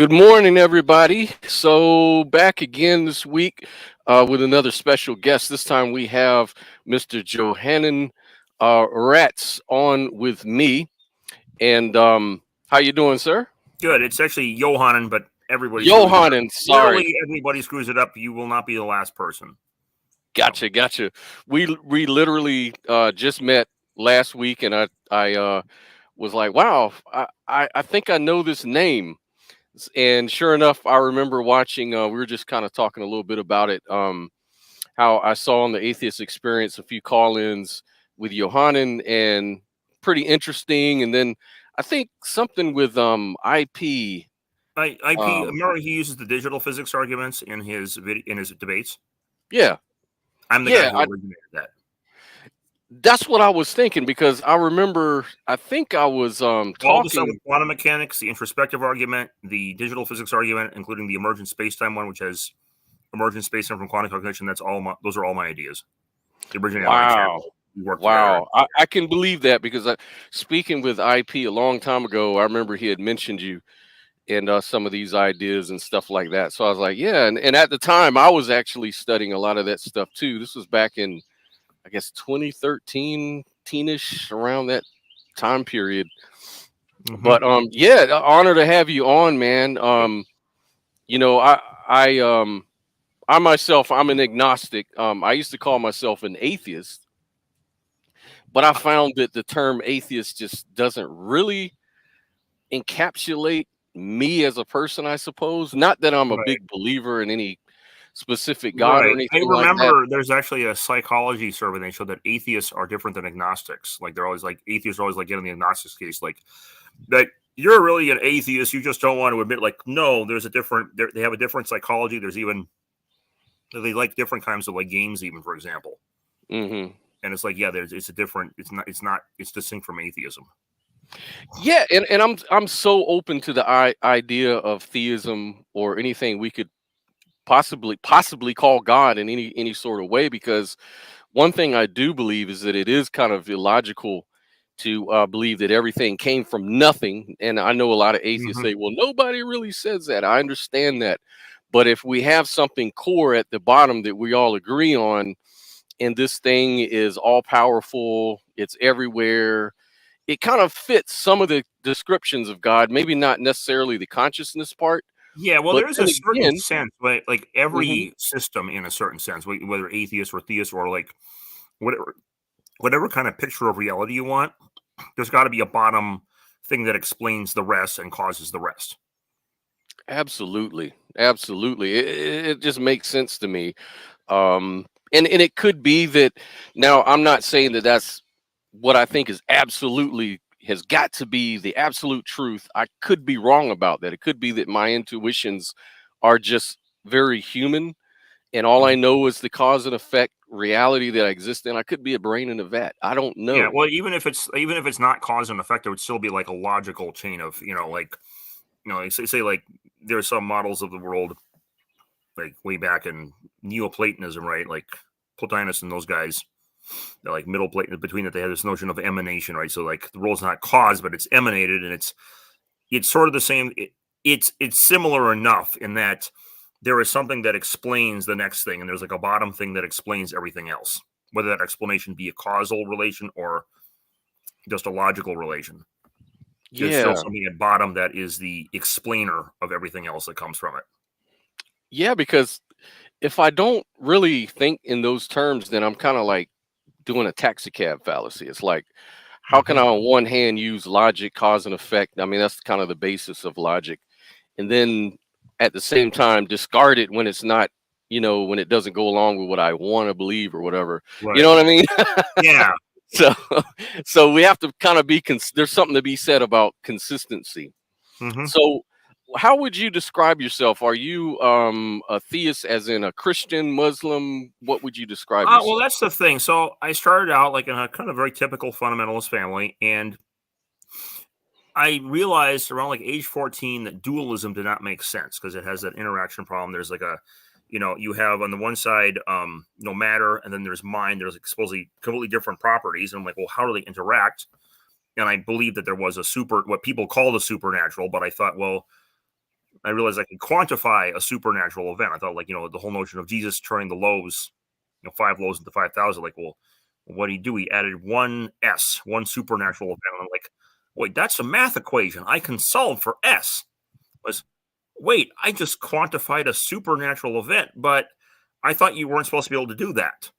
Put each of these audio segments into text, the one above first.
Good morning, everybody. So back again this week with another special guest. This time we have Mr. Johanan Raatz on with me. And how you doing, sir? Good. It's actually Johanan, but everybody screws it up. Johanan, sorry. Literally everybody screws it up. You will not be the last person. Gotcha. We literally just met last week, and I was like, wow, I think I know this name. And sure enough, I remember watching. We were just kind of talking a little bit about it. How I saw on the Atheist Experience a few call-ins with Johanan, and pretty interesting. And then I think something with IP. IP. Remember, he uses the digital physics arguments in his debates. Yeah, I'm the guy who originated that. That's what I was thinking, because I remember. I think I was All talking the stuff with quantum mechanics, the introspective argument, the digital physics argument, including the emergent spacetime one, which has emergent spacetime from quantum calculation. Those are all my ideas. The originated Wow. I can believe that, because speaking with IP a long time ago, I remember he had mentioned you and some of these ideas and stuff like that. So I was like, yeah. And at the time, I was actually studying a lot of that stuff too. This was back in, I guess, 2013, teenish, around that time period. Mm-hmm. But yeah, honor to have you on, man. You know, I myself, I'm an agnostic. I used to call myself an atheist, but I found that the term atheist just doesn't really encapsulate me as a person, I suppose. Not that I'm a big believer in any specific God or anything like that. I remember there's actually a psychology survey that showed that atheists are different than agnostics. Like they're always like, atheists are always like getting the agnostics case, like that you're really an atheist, you just don't want to admit, like, no, there's a different, they have a different psychology. There's even, they like different kinds of like games, even, for example. Mm-hmm. And it's like, yeah, it's a different, it's distinct from atheism. Yeah, and I'm so open to the idea of theism, or anything we could possibly call God in any sort of way, because one thing I do believe is that it is kind of illogical to believe that everything came from nothing. And I know a lot of atheists say, well, nobody really says that. I understand that. But if we have something core at the bottom that we all agree on, and this thing is all powerful, it's everywhere, it kind of fits some of the descriptions of God, maybe not necessarily the consciousness part. Yeah, well, But there's a certain sense, like every Mhm. system in a certain sense, whether atheist or theist or like whatever kind of picture of reality you want, there's got to be a bottom thing that explains the rest and causes the rest. Absolutely. It just makes sense to me. And it could be that, now I'm not saying that that's what I think is absolutely has got to be the absolute truth. I could be wrong about that. It could be that my intuitions are just very human, and all I know is the cause and effect reality that I exist in. I could be a brain in a vat. I don't know. Yeah, well, even if it's not cause and effect, it would still be like a logical chain of, like say like there's some models of the world like way back in Neoplatonism, right? Like Plotinus and those guys, they're like Middle Platon, between that they have this notion of emanation, right? So like the world's not caused, but it's emanated, and it's sort of the same. It's similar enough in that there is something that explains the next thing, and there's like a bottom thing that explains everything else, whether that explanation be a causal relation or just a logical relation. There's still something at bottom that is the explainer of everything else that comes from it. Yeah, because if I don't really think in those terms, then I'm kind of like doing a taxi cab fallacy. It's like, how can I on one hand use logic, cause and effect? I mean, that's kind of the basis of logic. And then at the same time discard it when it's not, when it doesn't go along with what I want to believe or whatever. Right. You know what I mean? Yeah. So we have to kind of be, there's something to be said about consistency. So how would you describe yourself? Are you a theist, as in a Christian, Muslim? What would you describe yourself? Well, that's the thing. So I started out like in a kind of very typical fundamentalist family, and I realized around like age 14 that dualism did not make sense because it has that interaction problem. There's like you have on the one side, matter, and then there's mind. There's like supposedly completely different properties. And I'm like, well, how do they interact? And I believe that there was what people call the supernatural, but I thought, well, I realized I could quantify a supernatural event. I thought, like, the whole notion of Jesus turning the loaves, 5 loaves into 5,000. Like, well, what did he do? He added one supernatural event. And I'm like, wait, that's a math equation I can solve for S. Wait, I just quantified a supernatural event, but I thought you weren't supposed to be able to do that.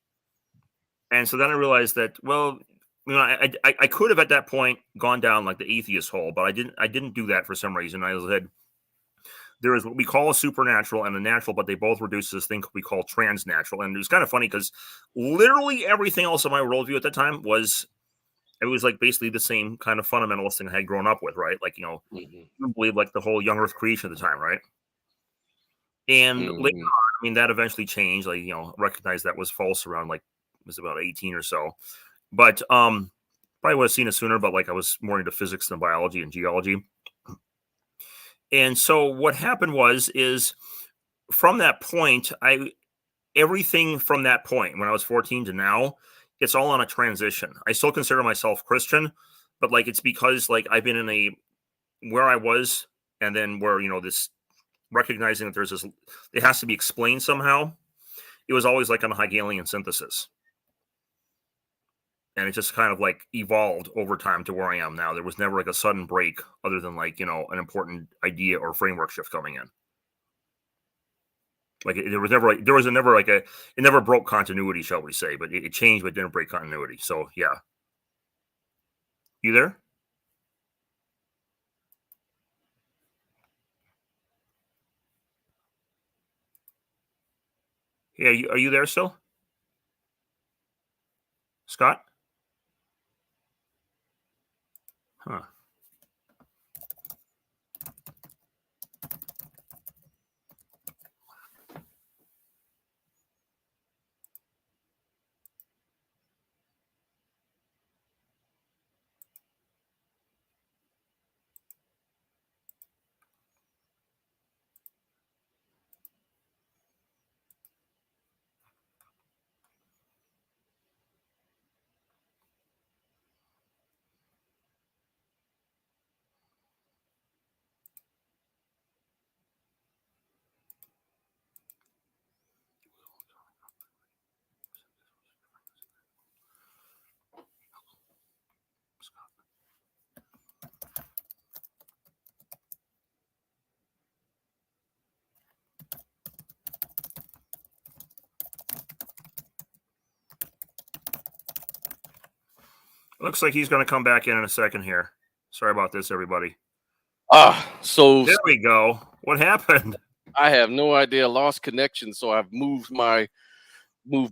And so then I realized that, well, I could have at that point gone down like the atheist hole, but I didn't do that for some reason. I said there is what we call a supernatural and a natural, but they both reduce this thing we call transnatural. And it was kind of funny because literally everything else in my worldview at that time was like basically the same kind of fundamentalist thing I had grown up with, right? Like, you believe like the whole young Earth creation at the time, right? And later on, that eventually changed. Like, recognized that was false around like it was about 18 or so. But probably would have seen it sooner, but like I was more into physics than biology and geology. And so what happened is from that point, everything from that point when I was 14 to now, it's all on a transition. I still consider myself Christian, but like it's because like I've been in where I was and then where, this recognizing that there's this, it has to be explained somehow. It was always like on a Hegelian synthesis. And it just kind of like evolved over time to where I am now. There was never like a sudden break other than like, an important idea or framework shift coming in. Like it never broke continuity, shall we say, but it changed, but didn't break continuity. So yeah. You there? Yeah. Are you there still? Scott? Huh. Looks like he's going to come back in a second here. Sorry about this, everybody. So there we go. What happened? I have no idea. Lost connection, so I've moved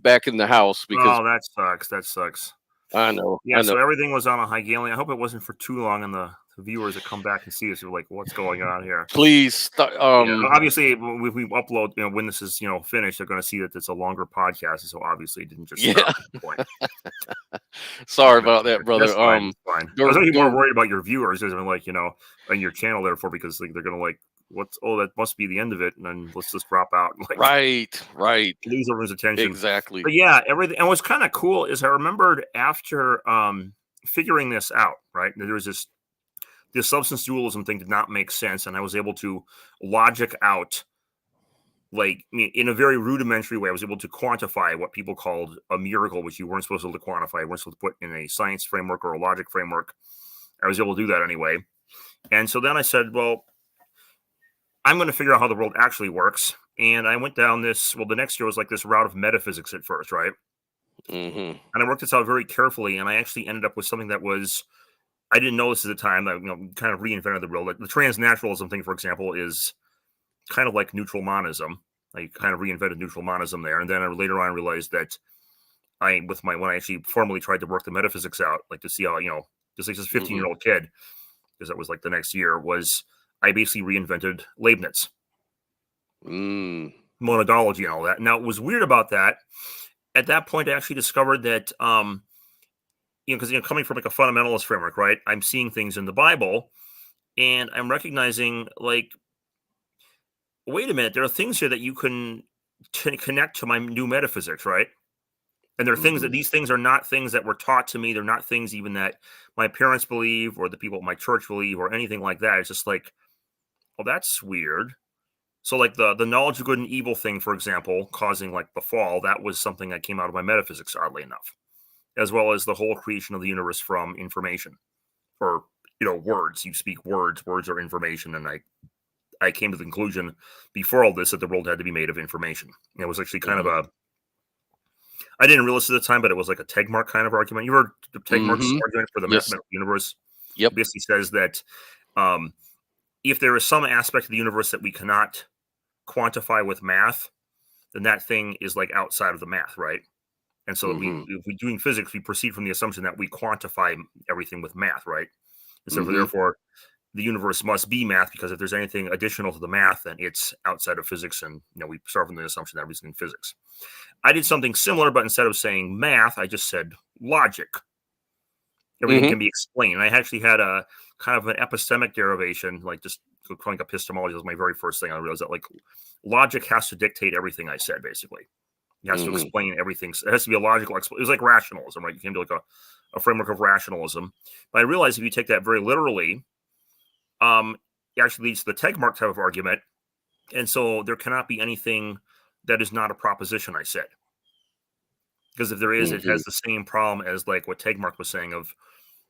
back in the house because. Oh, that sucks. That sucks. I know. Yeah. I know. So everything was on a Hegelian. I hope it wasn't for too long, and the viewers that come back and see us are like, "What's going on here?" Please. Obviously, when we upload, when this is finished, they're going to see that it's a longer podcast. So obviously, it didn't just stop at the point. Sorry about that, brother. That's fine. Fine. I was actually more worried about your viewers, as like on your channel, therefore, because like they're going to like, that must be the end of it, and then let's just drop out. Like, right. Lose everyone's attention. Exactly. But yeah, everything. And what's kind of cool is I remembered after figuring this out, right? There was this substance dualism thing did not make sense, and I was able to logic out, like, in a very rudimentary way. I was able to quantify what people called a miracle, which you weren't supposed to quantify. You weren't supposed to put in a science framework or a logic framework. I was able to do that anyway. And so then I said, well, I'm going to figure out how the world actually works. And I went down the next year was like this route of metaphysics at first, right? And I worked this out very carefully, and I actually ended up with something that was, I didn't know this at the time, that kind of reinvented the world. Like the transnaturalism thing, for example, is kind of like neutral monism. I kind of reinvented neutral monism there. And then I later on realized that when I actually formally tried to work the metaphysics out, like to see how, just like this 15-year-old kid, because that was like the next year, I basically reinvented Leibniz. Monadology and all that. Now, it was weird about that. At that point, I actually discovered that, because coming from like a fundamentalist framework, right? I'm seeing things in the Bible, and I'm recognizing, like, wait a minute, there are things here that you can connect to my new metaphysics, right? And there are things that these things are not things that were taught to me. They're not things even that my parents believe or the people at my church believe or anything like that. It's just like, well, that's weird. So like the knowledge of good and evil thing, for example, causing like the fall, that was something that came out of my metaphysics, oddly enough, as well as the whole creation of the universe from information, or words. You speak words, words are information, and I came to the conclusion before all this that the world had to be made of information. And it was actually kind of Mhm. a, I didn't realize at the time, but it was like a Tegmark kind of argument. You heard Tegmark's Mhm. argument for the Yes. mathematical universe? Yep. It basically says that um, if there is some aspect of the universe that we cannot quantify with math, then that thing is like outside of the math, right? And so Mhm. if we're doing physics, we proceed from the assumption that we quantify everything with math, right? And so Mhm. therefore, the universe must be math, because if there's anything additional to the math, then it's outside of physics, and we start from the assumption that everything's in physics. I did something similar, but instead of saying math, I just said logic. Everything Mhm. can be explained. And I actually had a kind of an epistemic derivation, like just calling epistemology was my very first thing. I realized that like logic has to dictate everything I said, basically. It has to Mhm. explain everything. It has to be a logical explanation. It was like rationalism, right? You came to like a framework of rationalism. But I realized if you take that very literally, it actually leads to the Tegmark type of argument. And so there cannot be anything that is not a proposition, I said. Because if there is, it Mhm. has the same problem as like what Tegmark was saying of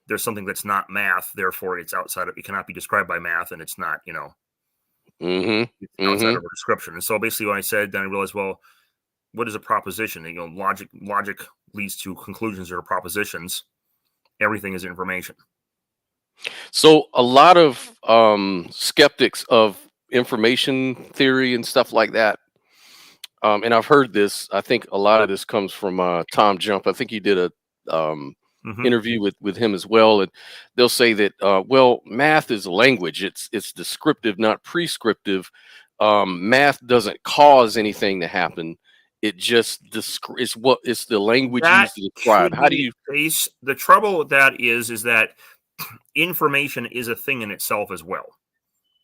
there's something that's not math, therefore it's outside of, it cannot be described by math, and it's not, Mhm. it's outside Mhm. of a description. And so basically when I said, then I realized, well, what is a proposition? And, logic leads to conclusions that are propositions. Everything is information. So a lot of skeptics of information theory and stuff like that, and I've heard this. I think a lot of this comes from Tom Jump. I think he did a Hmm. interview with him as well, and they'll say that well, math is a language. It's descriptive, not prescriptive. Math doesn't cause anything to happen. It just it's the language That used to describe. could How do be you? the case. The trouble with that is that information is a thing in itself as well.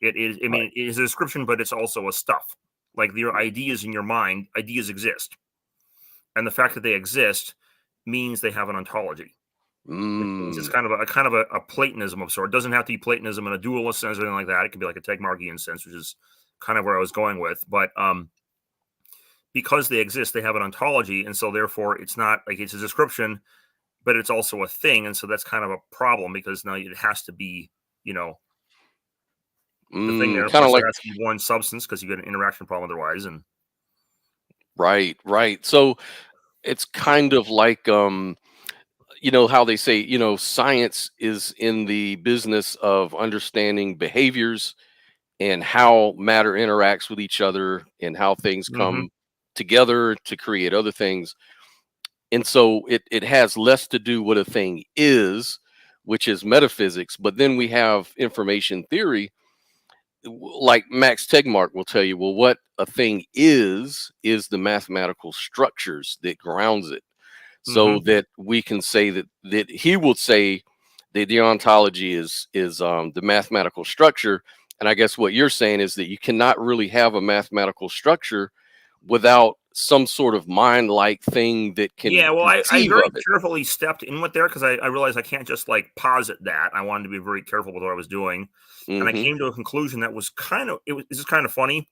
It is, I Right. mean, it is a description, but it's also a stuff. Like your ideas in your mind, ideas exist. And the fact that they exist means they have an ontology, which means it's Mm, kind of a Platonism of sort. It doesn't have to be Platonism in a dualist sense or anything like that. It can be like a Tegmarkian sense, which is kind of where I was going with. But because they exist, they have an ontology, and so therefore it's not like it's a description, but it's also a thing, and so that's kind of a problem because now it has to be, you know, the thing there. kind of Plus, there like has to be one substance because you get an interaction problem otherwise. And right, right. So it's kind of like you know how they say, science is in the business of understanding behaviors and how matter interacts with each other and how things hmm come together to create other things. And so it has less to do what a thing is, which is metaphysics, but then we have information theory. Like Max Tegmark will tell you, well, what a thing is the mathematical structures that grounds it, so hmm that we can say that he would say that the ontology is the mathematical structure. And I guess what you're saying is that you cannot really have a mathematical structure without some sort of mind-like thing that can Yeah, well, I conceive very of it. carefully stepped in with there because I realized I can't just like posit that. I wanted to be very careful with what I was doing, and I Hmm. came to a conclusion that was this is kind of funny.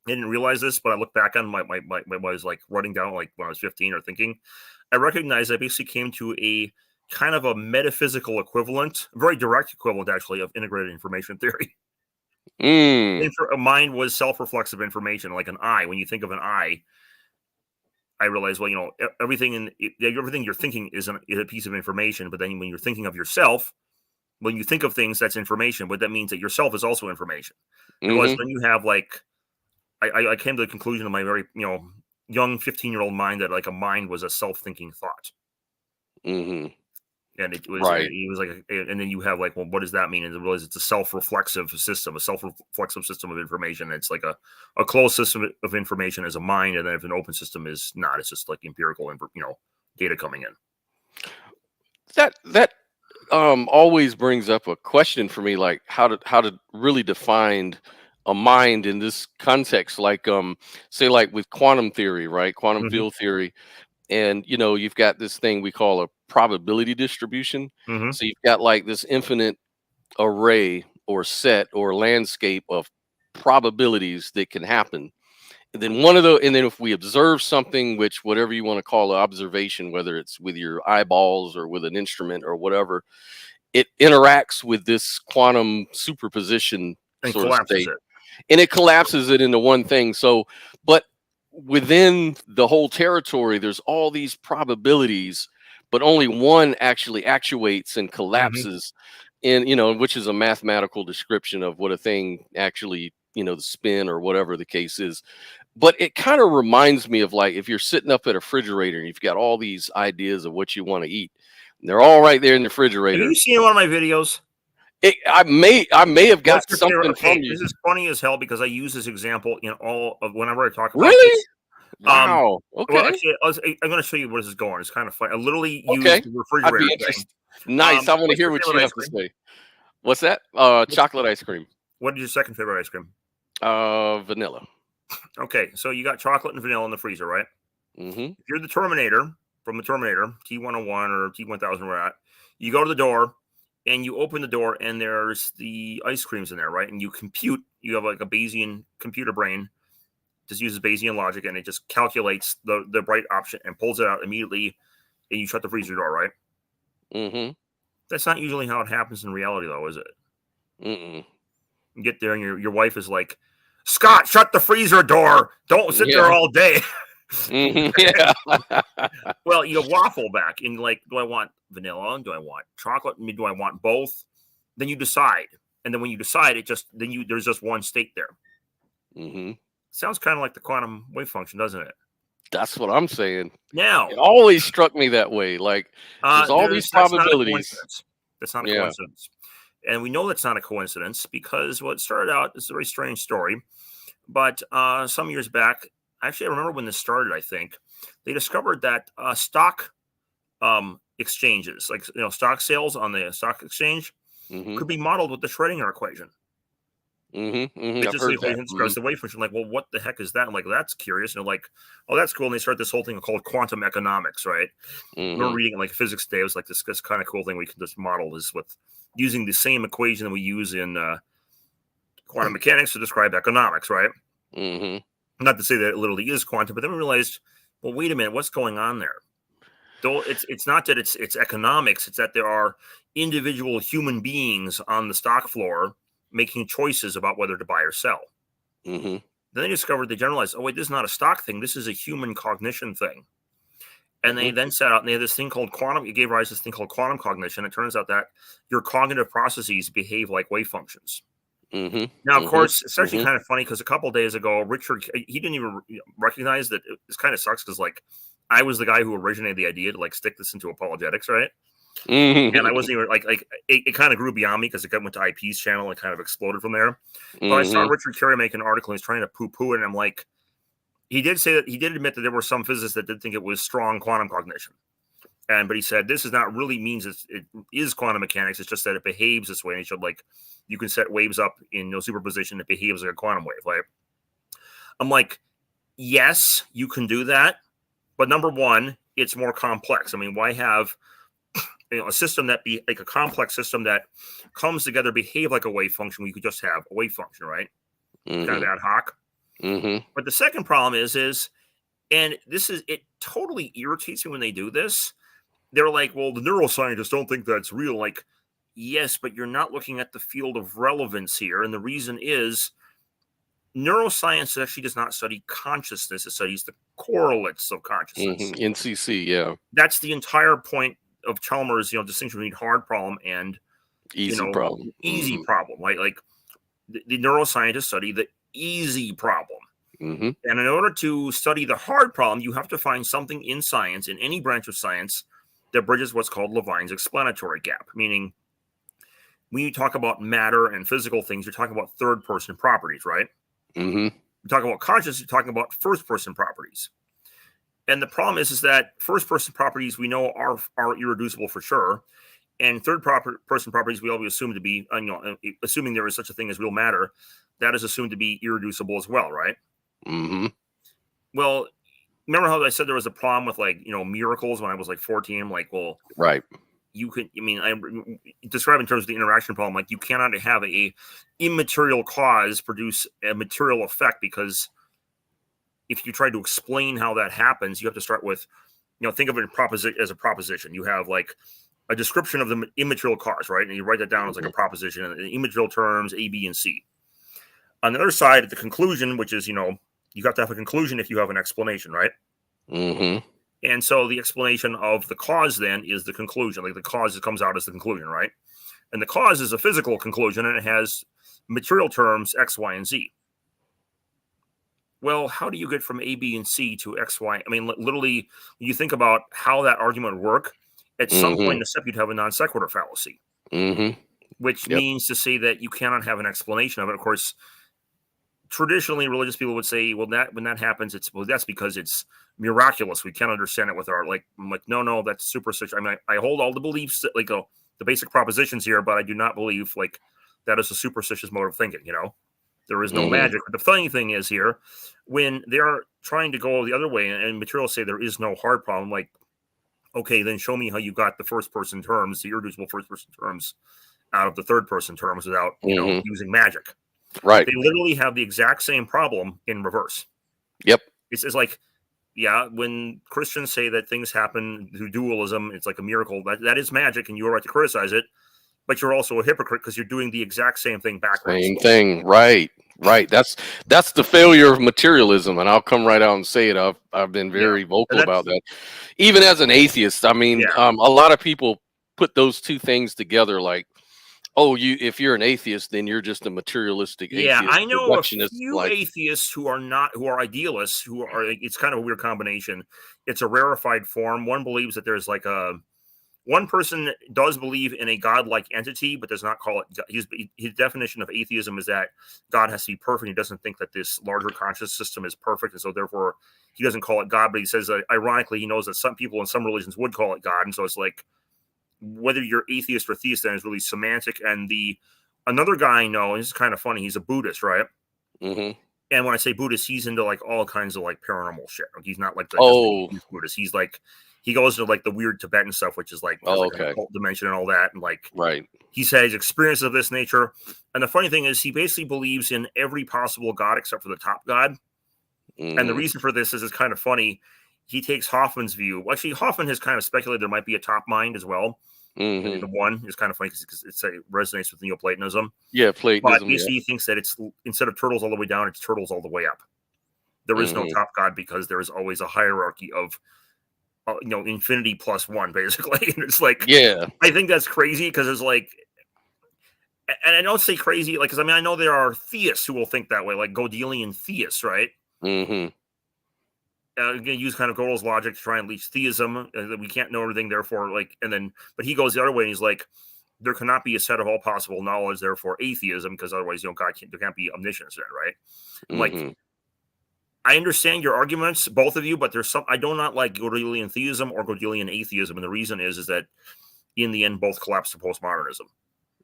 I didn't realize this, but I look back on my was like writing down like when I was 15 or thinking. I recognized I basically came to a kind of a metaphysical equivalent, very direct equivalent actually, of integrated information theory. Mm, A mind was self-reflexive information, like an eye. When you think of an eye, I realized, well, everything you're thinking is a piece of information. But then when you're thinking of yourself, when you think of things, that's information. But that means that yourself is also information. I realized hmm. when you have like, I came to the conclusion of my very young 15-year-old mind that like a mind was a self-thinking thought. Hmm. And Right. it was like, and then you have like, well, what does that mean? And I realize it's a self-reflexive system, of information. It's like a closed system of information as a mind, and then if an open system is not, it's just like empirical, data coming in. That always brings up a question for me, like how to really define a mind in this context, like say like with quantum theory, right? Quantum Hmm. field theory. And you've got this thing we call a probability distribution. Hmm. So you've got like this infinite array or set or landscape of probabilities that can happen. And then one of the and then if we observe something, which whatever you want to call an observation, whether it's with your eyeballs or with an instrument or whatever, it interacts with this quantum superposition And sort of collapses state, it. and it collapses it into one thing. So, but within the whole territory, there's all these probabilities, but only one actually actuates and collapses in, which is a mathematical description of what a thing actually, the spin or whatever the case is. But it kind of reminds me of, like, if you're sitting up at a refrigerator and you've got all these ideas of what you want to eat, and they're all right there in the Have refrigerator. you seen one of my videos? I may have got What's your favorite? something Okay, from you. this is funny as hell because I use this example in all of whenever I talk about Really? this. Wow. Well, Okay. actually, I'm going to show you where this is going. It's kind of funny. I literally Okay. used the I'd be refrigerator thing. interested. Nice. I want to What's hear your what favorite you ice have to cream? say. What's that? Chocolate ice cream. What is your second favorite ice cream? Vanilla. Okay, so you got chocolate and vanilla in the freezer, right? Mm-hmm. If you're the Terminator from the Terminator, T-101 or T-1000, we're at, you go to the door and you open the door and there's the ice creams in there, right? And you compute. You have like a Bayesian computer brain, just uses Bayesian logic, and it just calculates the right option and pulls it out immediately, and you shut the freezer door, right? Mm-hmm. That's not usually how it happens in reality, though, is it? Mm-mm. You get there and your wife is like, Scott, shut the freezer door. Don't sit there all day. Mm-hmm. Yeah. Well, you waffle back and like, do I want vanilla? Do I want chocolate? Do I want both? Then you decide. And then when you decide, there's just one state there. Mm-hmm. Sounds kind of like the quantum wave function, doesn't it? That's what I'm saying. Now, It always struck me that way. Like, there's all these probabilities. That's not a coincidence. And we know that's not a coincidence because what started out is a very strange story. But some years back, actually, I remember when this started, I think, they discovered that stock exchanges, like stock sales on the stock exchange, could be modeled with the Schrodinger equation. Mm-hmm. Mm-hmm. It's I've just the heard equation that. describes the wave function. Like, well, what the heck is that? I'm like, that's curious. And they're like, oh, that's cool. And they start this whole thing called quantum economics, right? I remember reading it like Physics Day. It was like this kind of cool thing we can just model this with using the same equation that we use in quantum mechanics to describe economics, right? Mm-hmm. Not to say that it literally is quantum, but then we realized, well, wait a minute, what's going on there? Though it's not that it's economics, it's that there are individual human beings on the stock floor making choices about whether to buy or sell. Mm-hmm. Then they discovered, they generalized, oh wait, this is not a stock thing, this is a human cognition thing. And they then set out and they had this thing called quantum. It gave rise to this thing called quantum cognition. It turns out that your cognitive processes behave like wave functions. Mm-hmm. Now, of course, it's actually kind of funny because a couple of days ago, Richard, he didn't even recognize that. It kind of sucks because, like, I was the guy who originated the idea to, like, stick this into apologetics, right? Mm-hmm. And I wasn't even, like it kind of grew beyond me because it went to IP's channel and kind of exploded from there. But I saw Richard Carey make an article and he's trying to poo-poo it, and I'm like, he did say that, he did admit that there were some physicists that did think it was strong quantum cognition. But he said, this is not really means it is quantum mechanics. It's just that it behaves this way. And he showed, like, you can set waves up in superposition. It behaves like a quantum wave. Like, I'm like, yes, you can do that. But number one, it's more complex. I mean, why have a system that be like a complex system that comes together, behave like a wave function? We could just have a wave function, right? Kind of ad hoc. But the second problem is, and this is, it totally irritates me when they do this. They're like, well, the neuroscientists don't think that's real. Like, yes, but you're not looking at the field of relevance here. And the reason is neuroscience actually does not study consciousness. It studies the correlates of consciousness. NCC, yeah. That's the entire point of Chalmers, distinction between hard problem and easy problem. Easy problem. Like the neuroscientists study the easy problem. And in order to study the hard problem, you have to find something in science, in any branch of science, that bridges what's called Levine's explanatory gap. Meaning, when you talk about matter and physical things, you're talking about third-person properties, right? You talk about consciousness, you're talking about first-person properties. And the problem is that first-person properties we know are irreducible for sure, and third-person properties we always assume to be, assuming there is such a thing as real matter, that is assumed to be irreducible as well, right? Well, remember how I said there was a problem with, like, miracles when I was like 14? I'm like, well, right. you can, I mean, I describe in terms of the interaction problem, like you cannot have a immaterial cause produce a material effect, because if you try to explain how that happens, you have to start with, think of it as a proposition. You have like a description of the immaterial cause, right? And you write that down as like a proposition in immaterial terms, A, B, and C. On the other side, at the conclusion, which is, you have to have a conclusion if you have an explanation, right? Mm-hmm. And so the explanation of the cause then is the conclusion. Like the cause that comes out as the conclusion, right? And the cause is a physical conclusion, and it has material terms X, Y, and Z. Well, how do you get from A, B, and C to X, Y? I mean, literally, you think about how that argument would work. At some point in the step, you'd have a non sequitur fallacy, which means to say that you cannot have an explanation of it. Of course, traditionally, religious people would say, well, when that happens, that's because it's miraculous. We can't understand it with our, I'm like, no, that's superstition. I mean, I hold all the beliefs, that, the basic propositions here, but I do not believe, that is a superstitious mode of thinking, There is no magic. But the funny thing is here, when they're trying to go the other way, and materials say there is no hard problem, like, okay, then show me how you got the first-person terms, the irreducible first-person terms, out of the third-person terms without, using magic. Right. They literally have the exact same problem in reverse. Yep. It's like, when Christians say that things happen through dualism, it's like a miracle. That is magic, and you are right to criticize it, but you're also a hypocrite because you're doing the exact same thing backwards. Same thing. Right. That's the failure of materialism, and I'll come right out and say it. I've been very vocal about that. Even as an atheist, I mean, a lot of people put those two things together, like, oh, if you're an atheist, then you're just a materialistic atheist. Yeah, I know a few atheists who are idealists, it's kind of a weird combination. It's a rarefied form. One believes that there's one person does believe in a godlike entity, but does not call it. His definition of atheism is that God has to be perfect. He doesn't think that this larger conscious system is perfect, and so therefore he doesn't call it God. But he says that, ironically, he knows that some people in some religions would call it God, and so it's like, whether you're atheist or theist then is really semantic. And another guy I know, and this is kind of funny, he's a Buddhist, right? And when I say Buddhist, he's into all kinds of paranormal shit. He's not the Buddhist. He's he goes to the weird Tibetan stuff, which is okay, occult dimension and all that. And right. He says experiences of this nature. And the funny thing is, he basically believes in every possible God except for the top God. And the reason for this is, it's kind of funny. He takes Hoffman's view. Well, actually, Hoffman has kind of speculated there might be a top mind as well. The one is kind of funny because it resonates with Neoplatonism. Yeah, Platonism. But basically, he thinks that it's, instead of turtles all the way down, it's turtles all the way up. There is no top God, because there is always a hierarchy of, infinity plus one, basically. And it's I think that's crazy, because it's and I don't say crazy, because I know there are theists who will think that way, like Godelian theists, right? Going to use kind of Gödel's logic to try and leach theism, that we can't know everything, therefore, but he goes the other way, and he's like, there cannot be a set of all possible knowledge, therefore atheism, because otherwise, there can't be omniscience then, right? I understand your arguments, both of you, but there's I do not like Gödelian theism or Gödelian atheism, and the reason is that in the end, both collapse to postmodernism.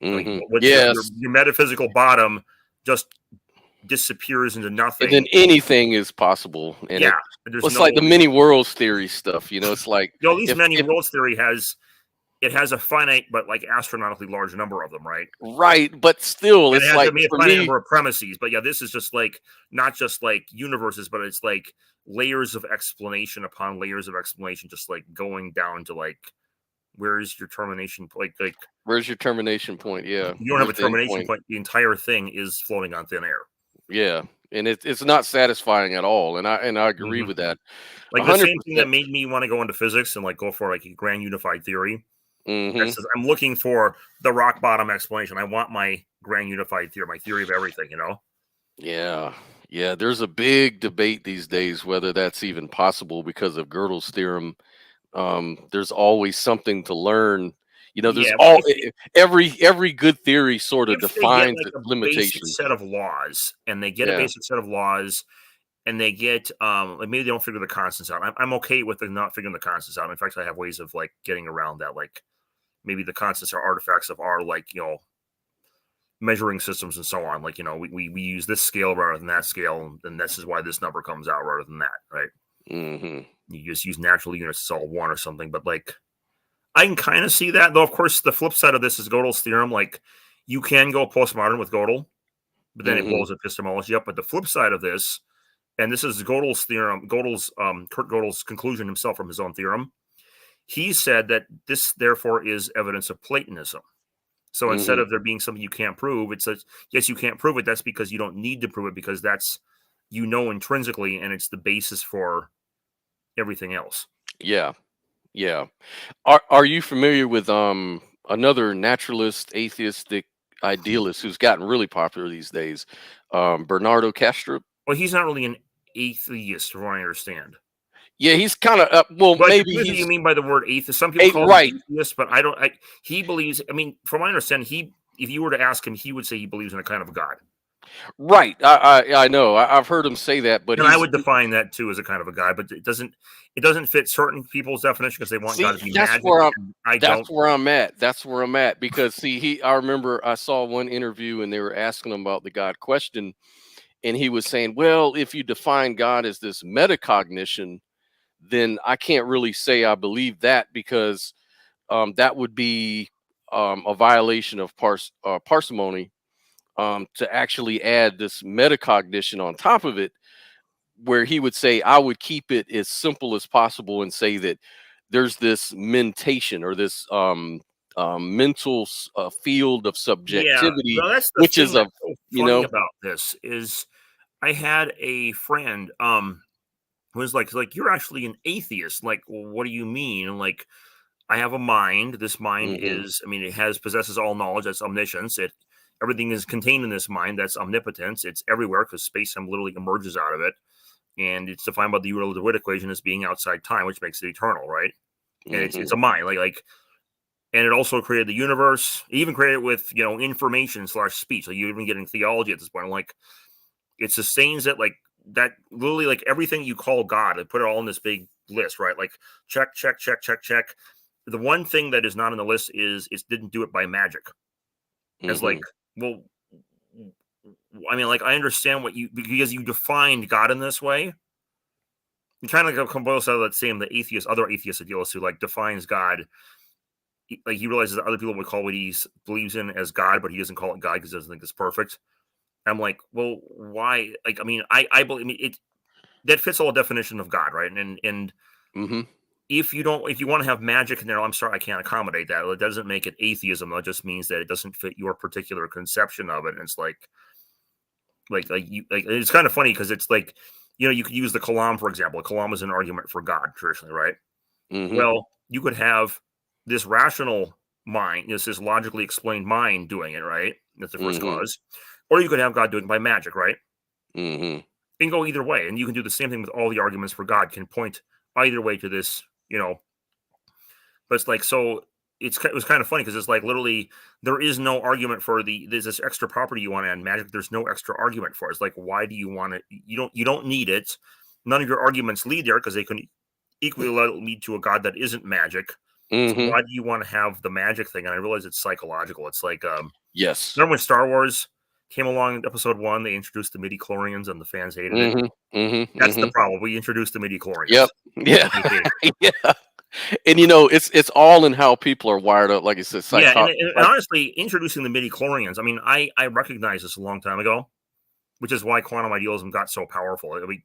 Your metaphysical bottom just disappears into nothing, and then anything is possible. And it's like the many worlds theory stuff. It's like, at least many worlds theory has a finite but astronomically large number of them, right? Right, but still, and it's it has a finite number of premises. But this is just not just universes, but it's layers of explanation upon layers of explanation, just going down to where's your termination point? Where's your termination point? Yeah, you don't have a termination point. The entire thing is floating on thin air. Yeah, and it's not satisfying at all, and I agree with that. The same thing that made me want to go into physics and go for a grand unified theory. Says, I'm looking for the rock bottom explanation. I want my grand unified theory, my theory of everything. Yeah. There's a big debate these days whether that's even possible because of Gödel's theorem. There's always something to learn. There's every good theory sort of defines its limitations. Basic set of laws, and they get a basic set of laws, and they get maybe they don't figure the constants out. I'm okay with them not figuring the constants out. In fact, I have ways of getting around that. Maybe the constants are artifacts of our measuring systems and so on. We use this scale rather than that scale, and this is why this number comes out rather than that, right? You just use natural units, it's all one or something. But I can kind of see that, though. Of course, the flip side of this is Gödel's theorem. Like, you can go postmodern with Gödel, but then it blows epistemology up. But the flip side of this, and this is Gödel's theorem, Kurt Gödel's conclusion himself from his own theorem. He said that this, therefore, is evidence of Platonism. So instead of there being something you can't prove, it says, yes, you can't prove it. That's because you don't need to prove it, because that's, intrinsically, and it's the basis for everything else. Yeah. Yeah. Are you familiar with another naturalist, atheistic idealist who's gotten really popular these days? Bernardo Castro? Well, he's not really an atheist, from what I understand. Yeah, he's kind of well, But maybe what he's you mean by the word atheist? Some people call right. him atheist, but I don't. He believes. I mean, from my understanding, if you were to ask him, he would say he believes in a kind of God. Right. I know. I've heard him say that, but And I would define that too as a kind of a God, but it doesn't fit certain people's definition because they want God to be that's magic. where That's where I'm at. That's where I'm at, because I remember I saw one interview and they were asking him about the God question, and he was saying, well, if you define God as this metacognition, then I can't really say I believe that, because that would be a violation of parsimony, to actually add this metacognition on top of it, where he would say I would keep it as simple as possible and say that there's this mentation, or this mental field of subjectivity, well, that's the which thing is that's so funny about this is I had a friend who was like you're actually an atheist. Like, well, what do you mean? And like, I have a mind. This mind is, I mean, it possesses all knowledge. That's omniscience. Everything is contained in this mind. That's omnipotence. It's everywhere because space-time literally emerges out of it. And it's defined by the Euler-Lewis equation as being outside time, which makes it eternal, right? And it's a mind, like, and it also created the universe. It even created it with information / speech. Like, you even getting theology at this point. Like, it sustains it, like that. Literally, like everything you call God, they put it all in this big list, right? Like, check, check, check, check, check. The one thing that is not on the list is it didn't do it by magic. It's like, well, I mean, like, I understand because you defined God in this way. You kind of come boils out of that same, the other atheist idealist who like defines God. Like, he realizes that other people would call what he believes in as God, but he doesn't call it God because he doesn't think it's perfect. I'm like, well, why? Like, I mean, I believe it that fits all the definition of God, right? And if you want to have magic in there, I'm sorry, I can't accommodate that. It doesn't make it atheism. It just means that it doesn't fit your particular conception of it. And it's like it's kind of funny because it's like, you could use the Kalam, for example. Kalam is an argument for God traditionally, right? Well, you could have this rational mind, this logically explained mind doing it, right? That's the first cause. Or you could have God doing it by magic, right? It can go either way. And you can do the same thing with all the arguments for God, can point either way to this, but it's like, so it was kind of funny because it's like, literally, there is no argument for there's this extra property you want to add magic. There's no extra argument for it. It's like, why do you want it? You don't need it. None of your arguments lead there because they can equally lead to a God that isn't magic. So why do you want to have the magic thing? And I realize it's psychological. It's like, yes. Remember when Star Wars came along in episode 1, they introduced the midi-chlorians and the fans hated it. That's the problem. We introduced the midi-chlorians. Yep. Yeah. Yeah. And it's all in how people are wired up, like I said. And honestly, introducing the midi-chlorians, I mean, I recognized this a long time ago, which is why quantum idealism got so powerful. I mean,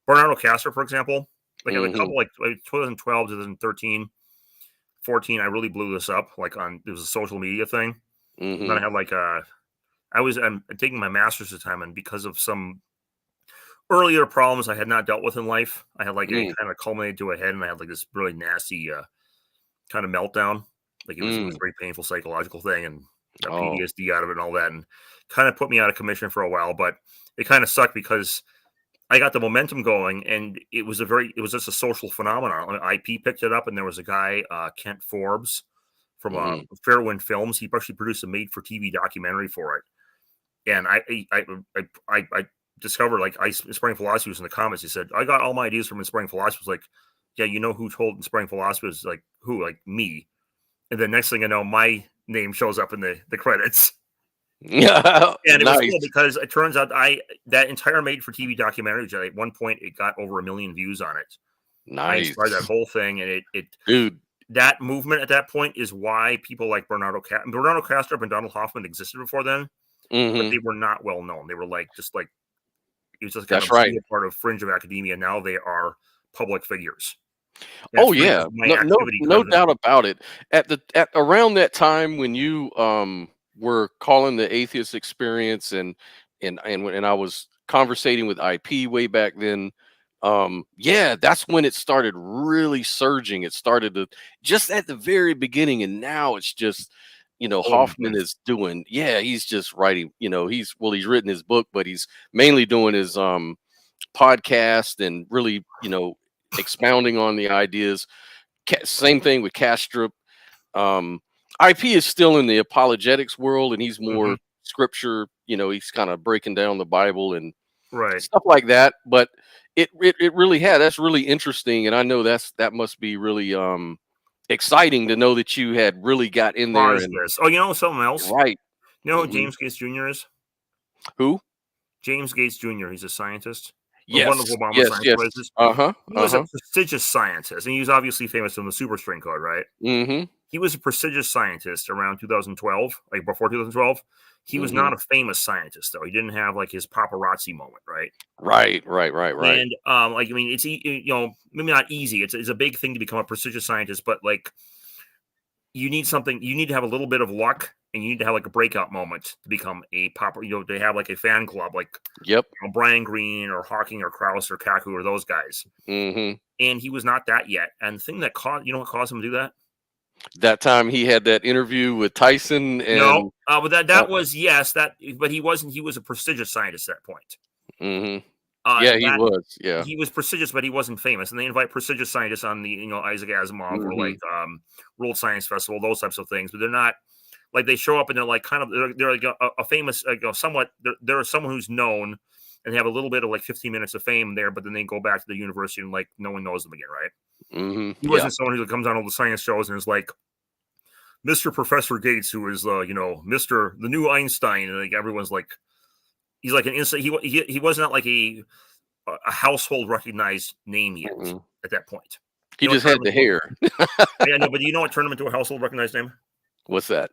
Bernardo Castro, for example, like a couple, like 2012, 2013, 14, I really blew this up. Like, it was a social media thing. And then I had like I'm taking my master's at the time, and because of some earlier problems I had not dealt with in life, I had like it kind of culminated to a head, and I had like this really nasty kind of meltdown. Like, it was a very painful psychological thing, and PTSD out of it and all that, and kind of put me out of commission for a while. But it kind of sucked because I got the momentum going, and it was just a social phenomenon. IP picked it up, and there was a guy, Kent Forbes from Fairwind Films. He actually produced a made-for-TV documentary for it. And I discovered, like, Inspiring Philosophy was in the comments. He said, I got all my ideas from Inspiring Philosophy. I was like, yeah, who told Inspiring Philosophy? Was like, who? Like, me. And the next thing I know, my name shows up in the credits. Yeah. And it was cool because it turns out that entire made-for-TV documentary, which at one point it got over 1 million views on it. Nice. I started that whole thing, and it dude, that movement at that point is why people like Bernardo Kastrup and Donald Hoffman existed before then, but Hmm. they were not well known. They were like it was just kind That's of right. part of fringe of academia. Now they are public figures. That's Oh pretty much yeah, my no, no, activity no comes in. doubt about it. At around that time when you were calling the atheist experience, and I was conversating with IP way back then, yeah, that's when it started really surging. It started to just at the very beginning, and now it's just, All over the Hoffman place. is doing, yeah, he's just writing, he's written his book, but he's mainly doing his podcast and really, expounding on the ideas. Same thing with Castrop. IP is still in the apologetics world, and he's Hmm. more scripture. He's kind of breaking down the Bible and Right. stuff like that. But it really that's really interesting, and I know that must be really exciting to know that you had really got in there Pause and this. Oh, you know something else? right. You know who Hmm. James Gates Jr. is? Who? James Gates Jr. He's a scientist, or one of Yes, Obama's yes, science yes. advisors. Uh-huh. He was a Uh-huh. prestigious scientist, and he was obviously famous from the superstring code, right? Mm-hmm. He was a prestigious scientist around 2012, like before 2012. He was Mm-hmm. not a famous scientist, though. He didn't have like his paparazzi moment, right? Right, right, right, right. And like I mean, it's maybe not easy. It's a big thing to become a prestigious scientist, but like you need something. You need to have a little bit of luck, and you need to have like a breakout moment to become a pop. To have like a fan club, like Yep. Brian Greene or Hawking or Krauss or Kaku or those guys. Mm-hmm. And he was not that yet. And the thing that caused, what caused him to do that? That time he had that interview with Tyson No, and but that uh, that was yes, but he wasn't. He was a prestigious scientist at that point. mhm. Yeah, he That was. Yeah. he was prestigious, but he wasn't famous. And they invite prestigious scientists on the Isaac Asimov or like Mhm. World Science Festival, those types of things. But they're not like they show up and they're like kind of they're like a famous somewhat they're someone who's known and they have a little bit of like 15 minutes of fame there, but then they go back to the university and like no one knows them again, right? Mhm. He Yeah. wasn't someone who comes on all the science shows and is like Mr. Professor Gates, who is Mr. the new Einstein, and like everyone's like he's like an instant. He was not like a household recognized name yet Mm-mm. at that point. He What just turned had him the into hair. yeah, no, but you know what turned him into a household recognized name? What's that?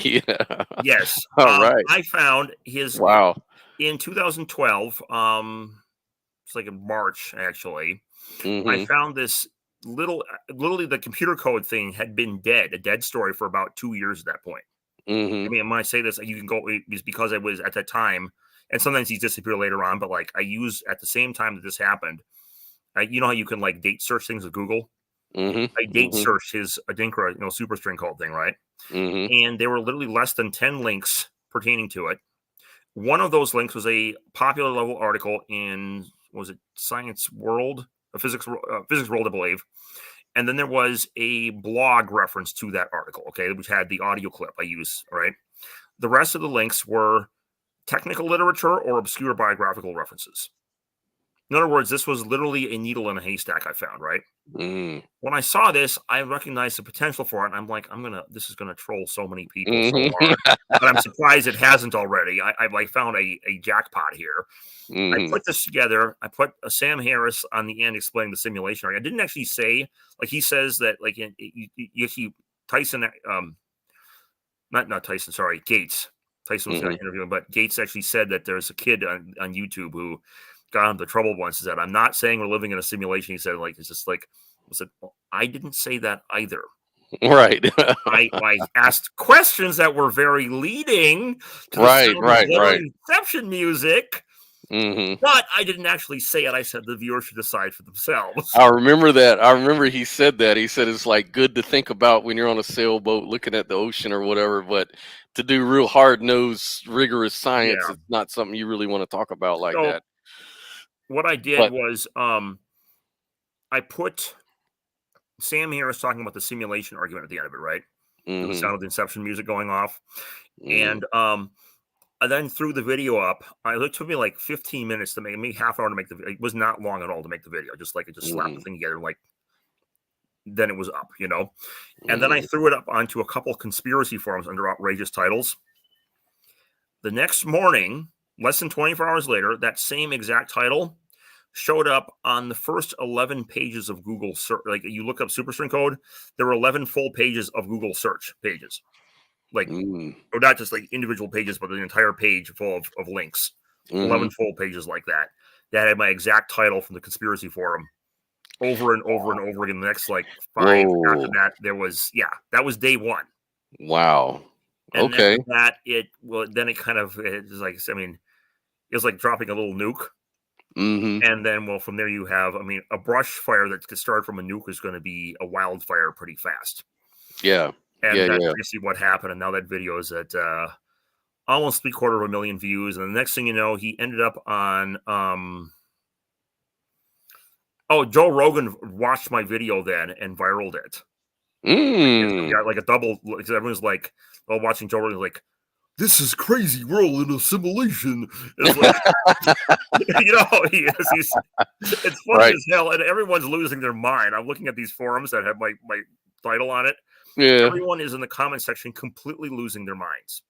Yeah. Yes. All right. I found his Wow. in 2012. It's like in March actually. I Mhm. found this literally the computer code thing had been a dead story for about 2 years at that point. I Mhm. mean, when I say this, you can go is because I was at that time, and sometimes he's disappeared later on. But like I use at the same time that this happened, you know how you can like date search things with Google. Mhm. I date Mhm. searched his Adinkra, superstring code thing, right? Mhm. And there were literally less than 10 links pertaining to it. One of those links was a popular level article in was it Science World, Physics World, I believe. And then there was a blog reference to that article, okay, which had the audio clip I use, all right? The rest of the links were technical literature or obscure biographical references. In other words, this was literally a needle in a haystack I found, right? Mm. When I saw this, I recognized the potential for it. And I'm like, this is going to troll so many people so Mhm. hard. But I'm surprised it hasn't already. I've like found a jackpot here. I Mhm. put this together. I put Sam Harris on the end explaining the simulation. I didn't actually say, like he says that, like, Tyson, not Tyson, sorry, Gates. Tyson was not Mhm. interviewing, but Gates actually said that there's a kid on YouTube who got into trouble once. He said, I'm not saying we're living in a simulation. He said, like, it's just like, I said, well, I didn't say that either. Right. I asked questions that were very leading to the Right, sound of right, literal right. Inception music, Mhm. but I didn't actually say it. I said the viewer should decide for themselves. I remember that. I remember he said that. He said it's like good to think about when you're on a sailboat looking at the ocean or whatever, but to do real hard-nosed, rigorous science, Yeah. it's not something you really want to talk about like So that. what I did But was I put Sam Harris talking about the simulation argument at the end of it, right? The mhm. sound of the Inception music going off. Mhm. And I then threw the video up. It took me like 15 minutes to make me half an hour to make the video. It was not long at all to make the video. Just like it just slapped the Mhm. thing together, like then it was up. And then I Mhm. threw it up onto a couple conspiracy forums under outrageous titles. The next morning, less than 24 hours later, that same exact title showed up on the first 11 pages of Google search. Like you look up superstring code, there were 11 full pages of Google search pages. Like, or not just like individual pages, but an entire page full of links. 11 full pages like that. That had my exact title from the conspiracy forum over and over and over again. The next like 5 after that, there was, that was day one. Wow. And after that, it was like, I mean, it was like dropping a little nuke. And then, well, from there you have, I mean, a brush fire that could start from a nuke is going to be a wildfire pretty fast. Yeah. And that's basically what happened. And now that video is at almost 750,000 views. And the next thing you know, he ended up on, Joe Rogan watched my video then and viraled it. Yeah, like a double, everyone's like, watching Joe Rogan, like, this is crazy. We're all in a simulation. It's like, it's funny as hell, and everyone's losing their mind. I'm looking at these forums that have my title on it. Yeah, everyone is in the comment section completely losing their minds.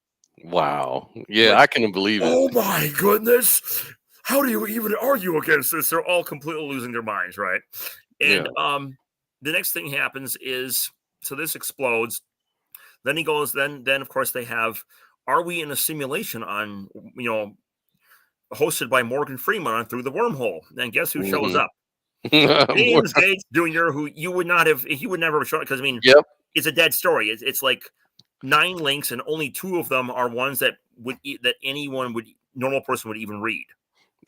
Wow. Yeah, like, I can believe it. Oh my goodness! How do you even argue against this? They're all completely losing their minds, right? And the next thing happens is, so this explodes. Then he goes. Then of course they have. Are we in a simulation on, hosted by Morgan Freeman on Through the Wormhole? And guess who shows up? James Gates Jr., who he would never have shown, because I mean, it's a dead story. It's like 9 links, and only 2 of them are ones that normal person would even read.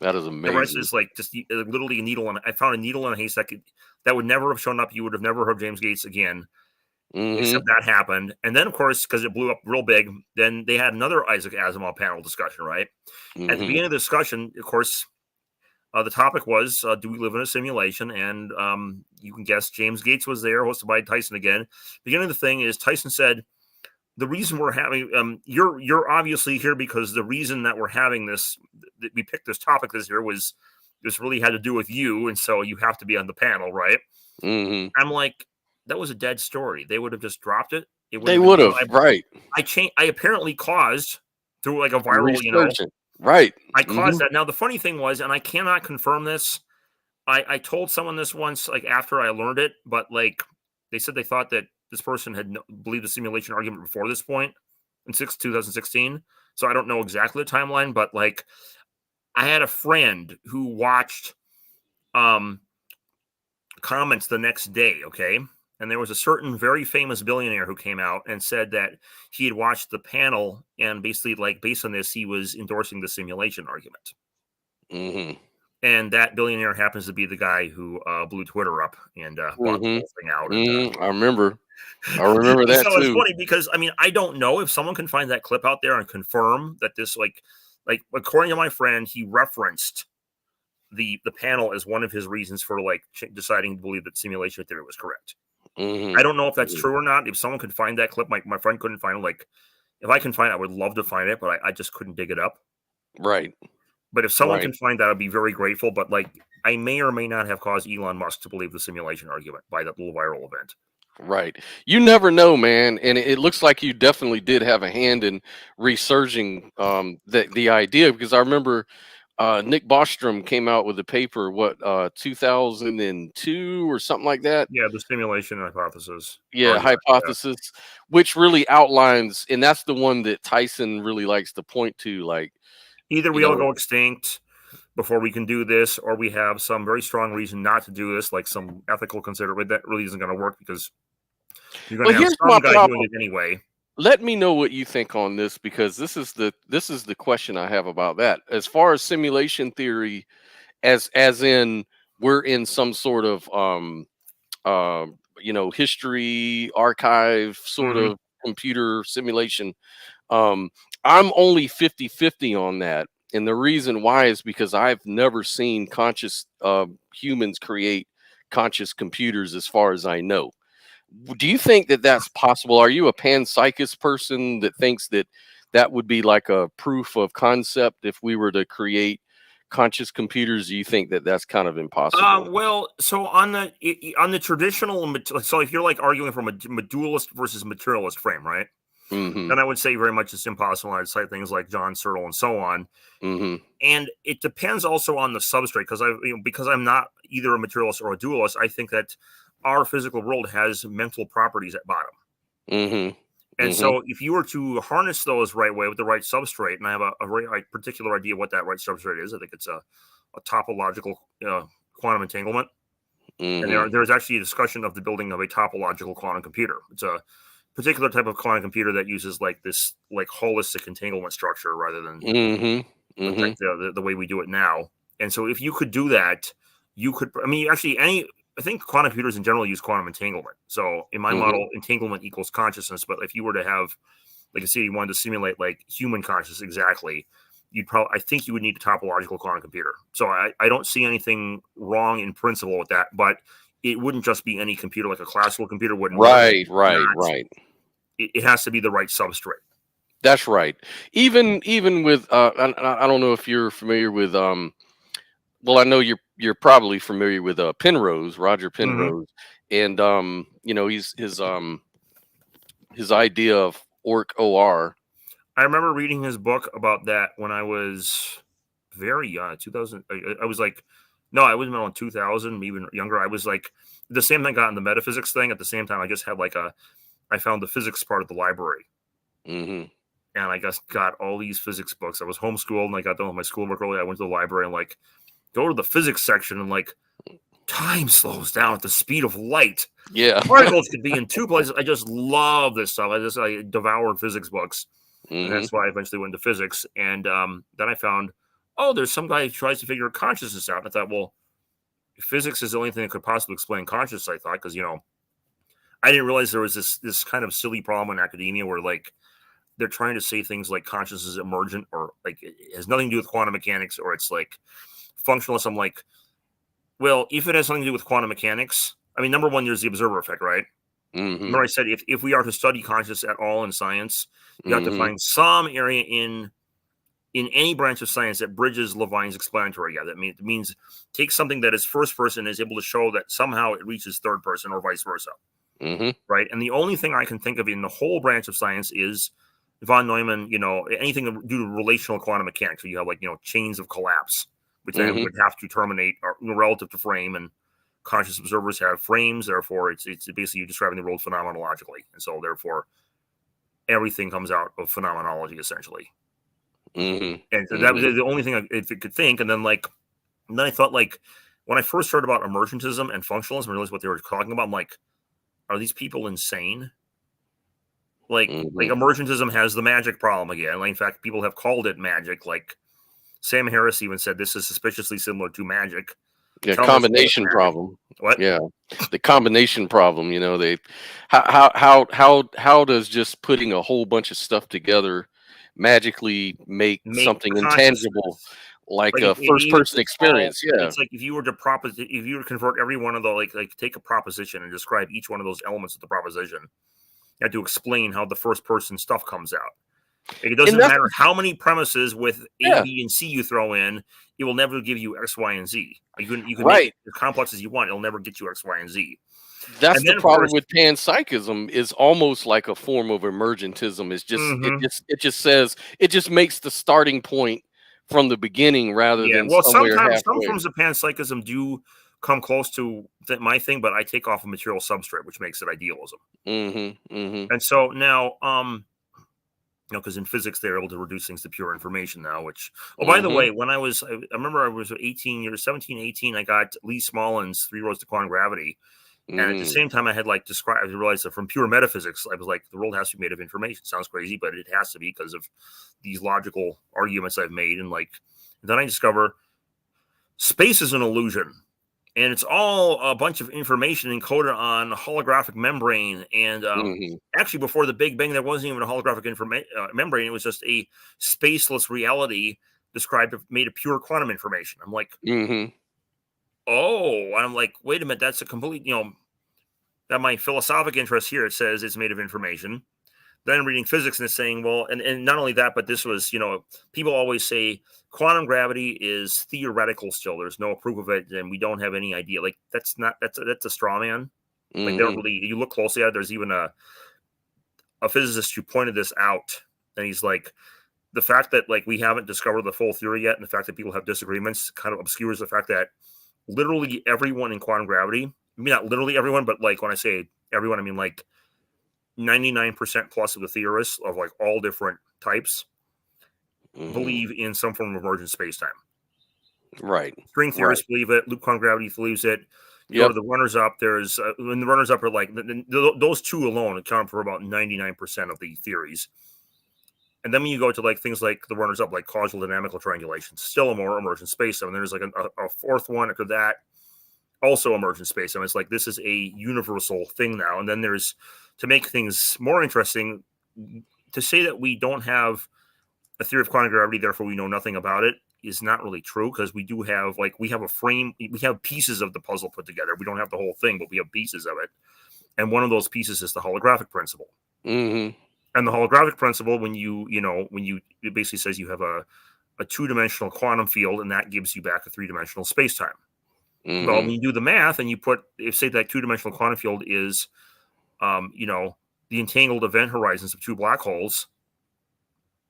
That is amazing. The rest is like just literally a needle I found a needle in a haystack that would never have shown up. You would have never heard James Gates again. Except that happened. And then, of course, because it blew up real big, then they had another Isaac Asimov panel discussion, right? At the beginning of the discussion, of course, the topic was, do we live in a simulation? And you can guess James Gates was there, hosted by Tyson again. Beginning of the thing is Tyson said, the reason we're having, you're obviously here because the reason that we're having this, that we picked this topic this year was, this really had to do with you. And so you have to be on the panel, right? I'm like, that was a dead story. They would have just dropped it. They would have, right? I apparently caused through like a viral, right? I caused that. Now the funny thing was, and I cannot confirm this. I told someone this once, like after I learned it, but like they said they thought that this person had believed the simulation argument before this point in 2016. So I don't know exactly the timeline, but like I had a friend who watched comments the next day. Okay. And there was a certain very famous billionaire who came out and said that he had watched the panel and basically, like, based on this, he was endorsing the simulation argument. And that billionaire happens to be the guy who blew Twitter up and bought the whole thing out. And, I remember that so too. It's funny because, I mean, I don't know if someone can find that clip out there and confirm that this, like according to my friend, he referenced the panel as one of his reasons for like deciding to believe that simulation theory was correct. I don't know if that's true or not. If someone could find that clip, my friend couldn't find it. Like, if I can find it, I would love to find it, but I just couldn't dig it up. Right. But if someone can find that, I'd be very grateful. But like, I may or may not have caused Elon Musk to believe the simulation argument by that little viral event. Right. You never know, man. And it looks like you definitely did have a hand in resurging the idea, because I remember Nick Bostrom came out with a paper, 2002 or something like that. Yeah, the simulation hypothesis. Yeah, hypothesis, which really outlines, and that's the one that Tyson really likes to point to, like, either we all go extinct before we can do this, or we have some very strong reason not to do this, like some ethical consideration that really isn't going to work because you're going to have some guy doing it anyway. Let me know what you think on this, because this is the question I have about that. As far as simulation theory, as in we're in some sort of history archive sort of computer simulation. I'm only 50-50 on that. And the reason why is because I've never seen conscious humans create conscious computers, as far as I know. Do you think that that's possible? Are you a panpsychist person that thinks that that would be like a proof of concept if we were to create conscious computers? Do you think that that's kind of impossible? Well, so on the traditional, so if you're like arguing from a dualist versus materialist frame, right? Mhm. then I would say very much it's impossible. I'd cite things like John Searle and so on. Mhm. And it depends also on the substrate, because because I'm not either a materialist or a dualist. I think that our physical world has mental properties at bottom. Mhm. And Mhm. so if you were to harness those right way with the right substrate, and I have a very particular idea what that right substrate is, I think it's a topological quantum entanglement. And Mhm. there's actually a discussion of the building of a topological quantum computer. It's a particular type of quantum computer that uses like this like holistic entanglement structure rather than Mhm. Mhm. the way we do it now. And so if you could do that, you could, I mean, actually I think quantum computers in general use quantum entanglement. So in my Mhm. model, entanglement equals consciousness. But if you were to have, like I say, you wanted to simulate like human consciousness exactly, I think you would need a topological quantum computer. So I don't see anything wrong in principle with that, but it wouldn't just be any computer, like a classical computer wouldn't work. Right, right, Not, right. it has to be the right substrate. That's right. Even with I don't know if you're familiar with well, I know you're probably familiar with Penrose, Roger Mm-hmm. Penrose, and he's his idea of OR. I remember reading his book about that when I was very young, 2000. I was like, no, I was around 2000, even younger. I was like, the same thing I got in the metaphysics thing. At the same time, I just had I found the physics part of the library. Mhm. And I just got all these physics books. I was homeschooled and I got done with my schoolwork early. I went to the library and like, go to the physics section and like, time slows down at the speed of light. Yeah. Particles could be in two places. I just love this stuff. I devoured physics books. And Mhm. that's why I eventually went into physics. And then I found, oh, there's some guy who tries to figure consciousness out. And I thought, well, physics is the only thing that could possibly explain consciousness. I thought, because I didn't realize there was this kind of silly problem in academia where like they're trying to say things like consciousness is emergent or like it has nothing to do with quantum mechanics or it's like functionalist. I'm like, well, if it has something to do with quantum mechanics, I mean, number one, there's the observer effect, right? Mhm. Remember I said if we are to study consciousness at all in science, you have to Mhm. find some area in any branch of science that bridges Levine's explanatory gap. That means take something that is first person and is able to show that somehow it reaches third person or vice versa, Mhm. right? And the only thing I can think of in the whole branch of science is von Neumann, anything due to relational quantum mechanics. So you have chains of collapse, which then Mhm. would have to terminate relative to frame, and conscious observers have frames. Therefore, it's basically you describing the world phenomenologically, and so therefore everything comes out of phenomenology essentially. Mhm. And so that was Mhm. the only thing I could think. And then I thought when I first heard about emergentism and functionalism, I realized what they were talking about. I'm like, are these people insane? Like Mhm. emergentism has the magic problem again. Like, in fact, people have called it magic. Like Sam Harris even said this is suspiciously similar to magic. Yeah, Tell us what combination magic. problem. What Yeah, the combination problem. They how does just putting a whole bunch of stuff together magically make make something intangible consciousness? like Like a first even if person it's all, experience? Yeah. it's like if you were to if you were to convert every one of the like take a proposition and describe each one of those elements of the proposition, you have to explain how the first person stuff comes out. Like, it And doesn't that's matter how many premises with A, yeah, B, and C you throw in, it will never give you X, Y, and Z. You can make it right. as complex as you want, it'll never get you X, Y, and Z. That's And the then of problem course, with panpsychism is almost like a form of emergentism. It's just hmm it just makes the starting point from the beginning rather yeah. than Well, somewhere sometimes some halfway. forms of panpsychism do come close to my thing, but I take off a material substrate, which makes it idealism. Mhm. Mhm. And so now, because in physics they're able to reduce things to pure information now. Which, oh, by the Mhm. way, I remember I was 18 years, 17, 18. I got Lee Smollin's Three Roads to Quantum Gravity. And at the Mhm. same time, I had I realized that from pure metaphysics, I was like, the world has to be made of information. Sounds crazy, but it has to be because of these logical arguments I've made. And then I discover space is an illusion. And it's all a bunch of information encoded on a holographic membrane. And Mhm. actually, before the Big Bang, there wasn't even a holographic membrane. It was just a spaceless reality made of pure quantum information. I'm like, Mhm. oh, and I'm like, wait a minute, that's a complete, that my philosophic interest here, it says it's made of information. Then I'm reading physics and it's saying, well, and not only that, but this was, people always say quantum gravity is theoretical still. There's no proof of it, and we don't have any idea. Like that's a straw man. Like they don't Mhm. really. You look closely at it, there's even a physicist who pointed this out, and he's like, the fact that like we haven't discovered the full theory yet, and the fact that people have disagreements kind of obscures the fact that literally everyone in quantum gravity, I mean not literally everyone, but like when I say everyone, I mean like 99% plus of the theorists of like all different types believe in some form of emergent space-time. Right. String Right. theorists believe it. Loop quantum gravity believes it. You go Yep. to the runners-up. There's when the runners-up are like those two alone account for about 99% of the theories. And then when you go to like things like the runners-up, like causal dynamical triangulation, still a more emergent space-time. And there's like a fourth one after that, also emergent space-time. It's like this is a universal thing now. And then there's, to make things more interesting, to say that we don't have a theory of quantum gravity, therefore we know nothing about it, is not really true, because we do have like we have a frame, we have pieces of the puzzle put together. We don't have the whole thing, but we have pieces of it. And one of those pieces is the holographic principle. Mm-hmm. And the holographic principle, when it basically says you have a two-dimensional quantum field, and that gives you back a three-dimensional space-time. Mm-hmm. Well, when you do the math and you put, if say that two-dimensional quantum field is, the entangled event horizons of two black holes,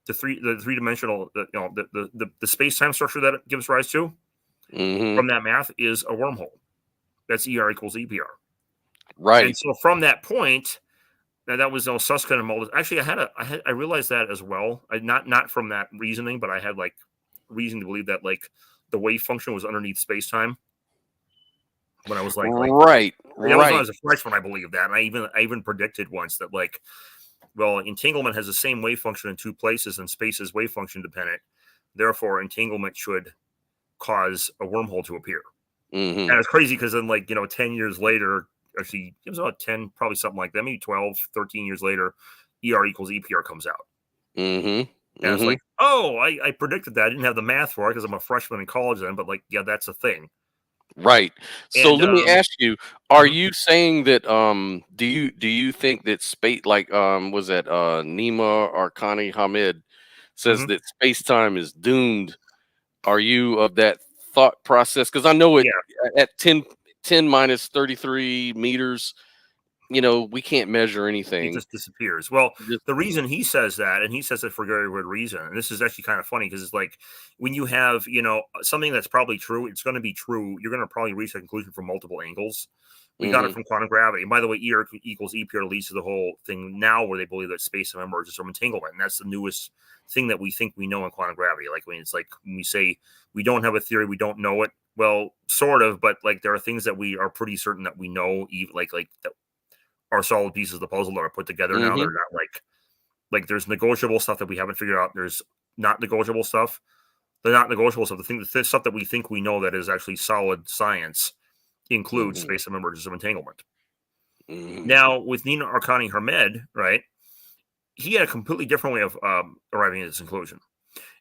the three-dimensional, the space-time structure that it gives rise to from that math is a wormhole. That's ER equals EPR. Right. And so from that point, now that was Susskind and Mulder. Actually, I realized that as well. Not from that reasoning, but I had like reason to believe that like the wave function was underneath space-time. When I was like right. that was when I Right. was a freshman, I believe that. And I even predicted once that like, well, entanglement has the same wave function in two places, and space is wave function dependent. Therefore, entanglement should cause a wormhole to appear. Mm-hmm. And it's crazy because then, like, 10 years later, actually, it was about 10, probably something like that, maybe 12, 13 years later, ER equals EPR comes out. Mm-hmm. And it's like, oh, I predicted that. I didn't have the math for it because I'm a freshman in college then, but like, yeah, that's a thing. Right. So And let me ask you, are mhm. you saying that do you think that space, like was that Nima Arkhani Hamid says Mhm. that space time is doomed? Are you of that thought process? Because I know it Yeah, at 10 minus 33 meters, we can't measure it anything. just disappears. Well, Just, the reason he says that, and he says it for very good reason, and this is actually kind of funny because it's like when you have, something that's probably true, it's going to be true. You're going to probably reach a conclusion from multiple angles. We got it mm-hmm, from quantum gravity. And by the way, E equals EPR leads to the whole thing now where they believe that space-time emerges from entanglement. And that's the newest thing that we think we know in quantum gravity. Like, it's like when we say we don't have a theory, we don't know it. Well, sort of, but like there are things that we are pretty certain that we know, even like that are solid pieces of the puzzle that are put together now. mm-hmm, They're not like there's negotiable stuff that we haven't figured out. There's not negotiable stuff. The not negotiable stuff, the stuff that we think we know that is actually solid science, includes mm-hmm, space-time emergence of entanglement. mm-hmm, Now, with Nina Arcani Hamed, right, he had a completely different way of arriving at this conclusion.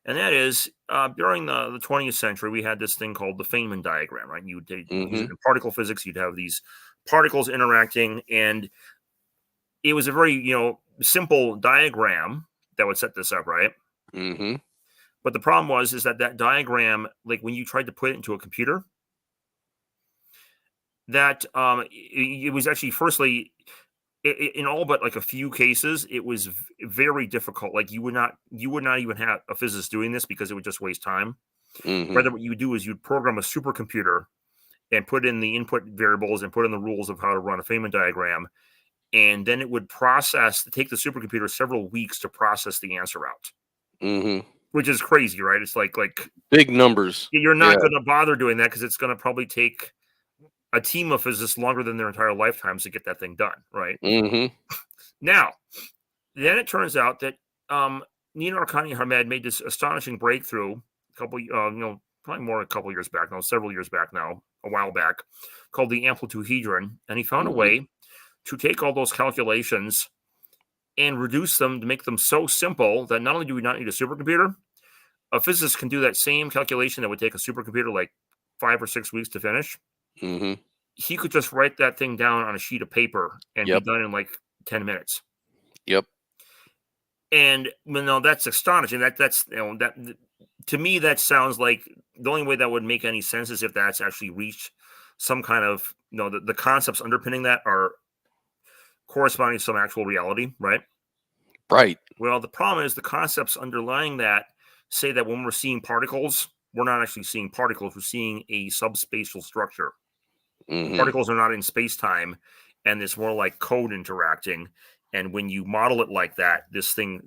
And that is, during the 20th century, we had this thing called the Feynman diagram, right? You would use mm-hmm, it in particle physics. You'd have these particles interacting, and it was a very, simple diagram that would set this up, right? mm-hmm, But the problem is that diagram, like when you tried to put it into a computer, that it was actually, firstly, in all but like a few cases, it was very difficult. Like you would not even have a physicist doing this because it would just waste time. mm-hmm, Rather, what you would do is you'd program a supercomputer and put in the input variables and put in the rules of how to run a Feynman diagram, and then it would take the supercomputer several weeks to process the answer out, mm-hmm. which is crazy, right? It's like Big numbers. you're Yeah. not going to bother doing that because it's going to probably take a team of physicists longer than their entire lifetimes to get that thing done, right? Mm-hmm. Now, then it turns out that Nina Arcani Hamed made this astonishing breakthrough a couple, probably more than a couple years back now, several years back now, a while back, called the amplituhedron, and he found a Mm-hmm. way to take all those calculations and reduce them to make them so simple that not only do we not need a supercomputer, a physicist can do that same calculation that would take a supercomputer like 5 or 6 weeks to finish. Mm-hmm. He could just write that thing down on a sheet of paper and be Yep. done in like 10 minutes. Yep. And that's astonishing. That's that to me, that sounds like the only way that would make any sense is if that's actually reached some kind of, the concepts underpinning that are corresponding to some actual reality, right? Right. Well, the problem is the concepts underlying that say that when we're seeing particles, we're not actually seeing particles, we're seeing a subspatial structure. Hmm. Particles are not in space-time, and it's more like code interacting. And when you model it like that, this thing,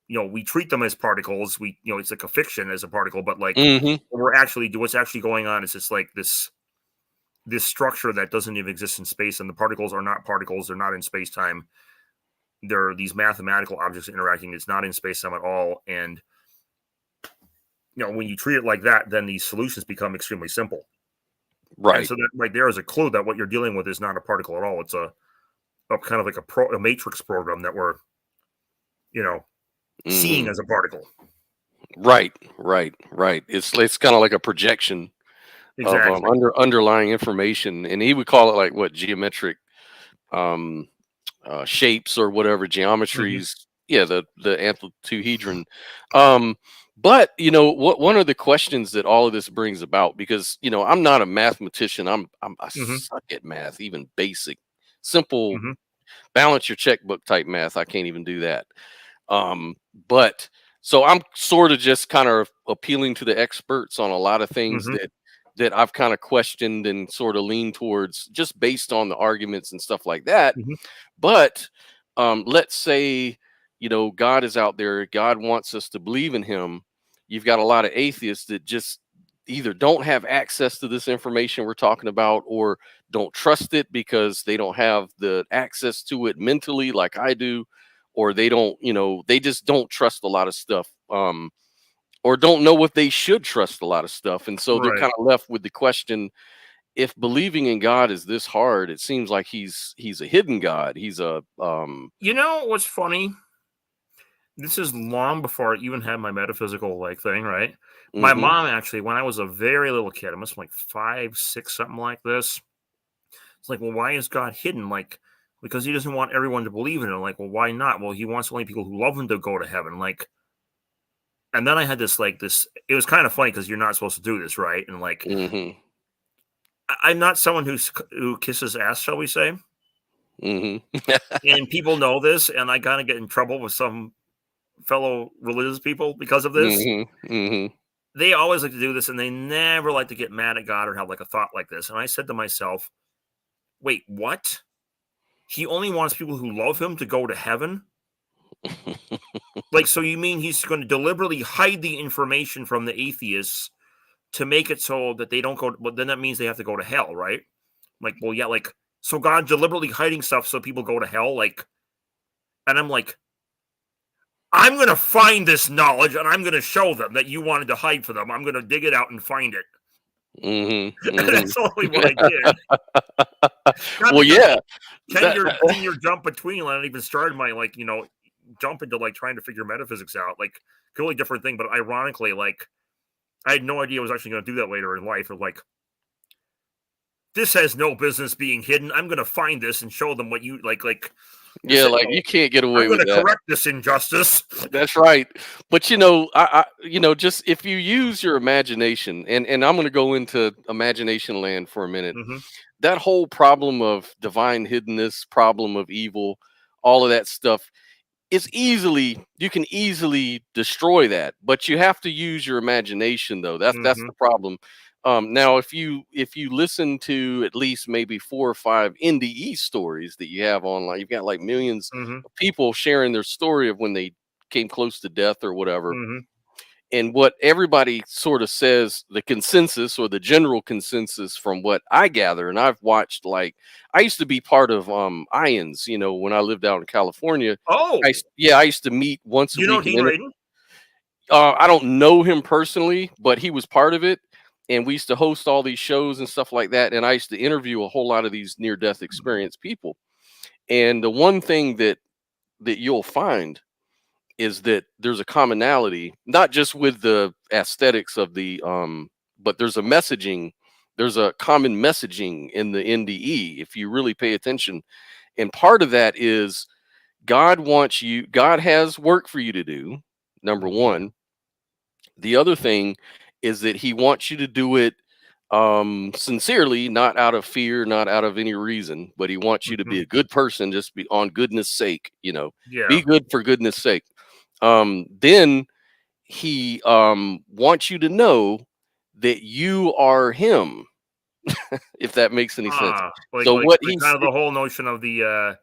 we treat them as particles. It's like a fiction as a particle, but like Hmm. what's actually going on is it's like this structure that doesn't even exist in space, and the particles are not particles. They're not in space-time. They're these mathematical objects interacting. It's not in space-time at all. And when you treat it like that, then these solutions become extremely simple. And Right. so that right there is a clue that what you're dealing with is not a particle at all. It's a kind of like a matrix program that we're seeing Hmm. as a particle. Right. Right. Right. It's kind of like a projection of Exactly. underlying information, and he would call it like what, geometric um shapes or whatever, Hmm. geometries. Yeah, the amplituhedron. um but what, one of the questions that all of this brings about, because I'm not a mathematician. I Hmm. suck at math, even basic, simple, Hmm. balance your checkbook type math. I can't even do that. But so I'm sort of just kind of appealing to the experts on a lot of things Hmm. that I've kind of questioned and sort of leaned towards, just based on the arguments and stuff like that. Hmm. But let's say, God is out there. God wants us to believe in Him. You've got a lot of atheists that just either don't have access to this information we're talking about, or don't trust it because they don't have the access to it mentally like I do, or they don't, they just don't trust a lot of stuff. Or don't know if they should trust a lot of stuff. And so they're Right. kind of left with the question, if believing in God is this hard, it seems like he's a hidden God. He's a You know what's funny? This is long before I even had my metaphysical thing, right? My mhm, mom actually, when I was a very little kid, I must have been like 5, 6, something like this. It's like, well, why is God hidden? Like, because he doesn't want everyone to believe in it. Like, well, why not? Well, he wants only people who love him to go to heaven. Like, and then I had this. It was kind of funny because you're not supposed to do this, right? And like, mhm, I'm not someone who kisses ass, shall we say? mhm, And people know this, and I kind of get in trouble with some fellow religious people because of this. mhm, mhm, They always like to do this, and they never like to get mad at God or have like a thought like this. And I said to myself, wait, what? He only wants people who love him to go to heaven? Like, so you mean he's going to deliberately hide the information from the atheists to make it so that they don't go? Well, then that means they have to go to hell, right? Like, well, yeah, like, so God deliberately hiding stuff so people go to hell, like, and I'm like, I'm going to find this knowledge and I'm going to show them that you wanted to hide for them. I'm going to dig it out and find it. mhm, And mhm. that's only what I did. Not Well, because yeah, 10 that, year that 10 year jump between, I hadn't even started my jump into like trying to figure metaphysics out. Like, totally different thing. But ironically, like, I had no idea I was actually going to do that later in life. Or like, this has no business being hidden. I'm going to find this and show them what you like. yeah, like you can't get I'm away going with to that. correct this injustice. That's right. But just if you use your imagination, and I'm going to go into imagination land for a minute. Hmm. That whole problem of divine hiddenness, problem of evil, all of that stuff, you can easily destroy that, but you have to use your imagination, though. That's Hmm. the problem. Now if you listen to at least maybe 4 or 5 NDE stories that you have online, you've got like millions Hmm. of people sharing their story of when they came close to death or whatever. Hmm. And what everybody sort of says, the consensus or the general consensus from what I gather, and I've watched, like, I used to be part of Ions, when I lived out in California. Oh, Yeah, I used to meet once do a you know week, and Dean then Radin? I don't know him personally, but he was part of it. And we used to host all these shows and stuff like that. And I used to interview a whole lot of these near death experience people. And the one thing that you'll find is that there's a commonality, not just with the aesthetics of the but there's a common messaging in the NDE if you really pay attention. And part of that is God has work for you to do, number Mhm. one. The other thing is that he wants you to do it sincerely, not out of fear, not out of any reason, but he wants you to Hmm. be a good person, just be on goodness sake, Yeah. be good for goodness sake. Then he wants you to know that you are him, if that makes any sense. Ah, So what like he's kind of the whole notion of the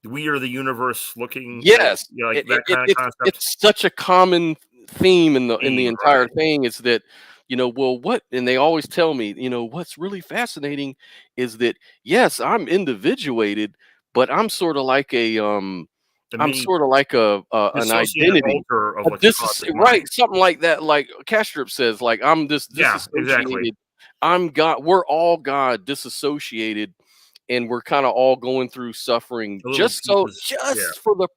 we are the universe looking like, yes, you know, like that kind of concept. it's such a common theme in the entire Right. thing. Is that, well, what, and they always tell me, what's really fascinating is that yes, I'm individuated, but The I'm mini sort of like an dissociative identity. alter of like the cosmic Right, mind. something like that. Like Castrop says, like I'm this Yeah, exactly. disassociated. I'm God. We're all God, disassociated, and we're kind of all going through suffering The little pieces. Yeah. just for the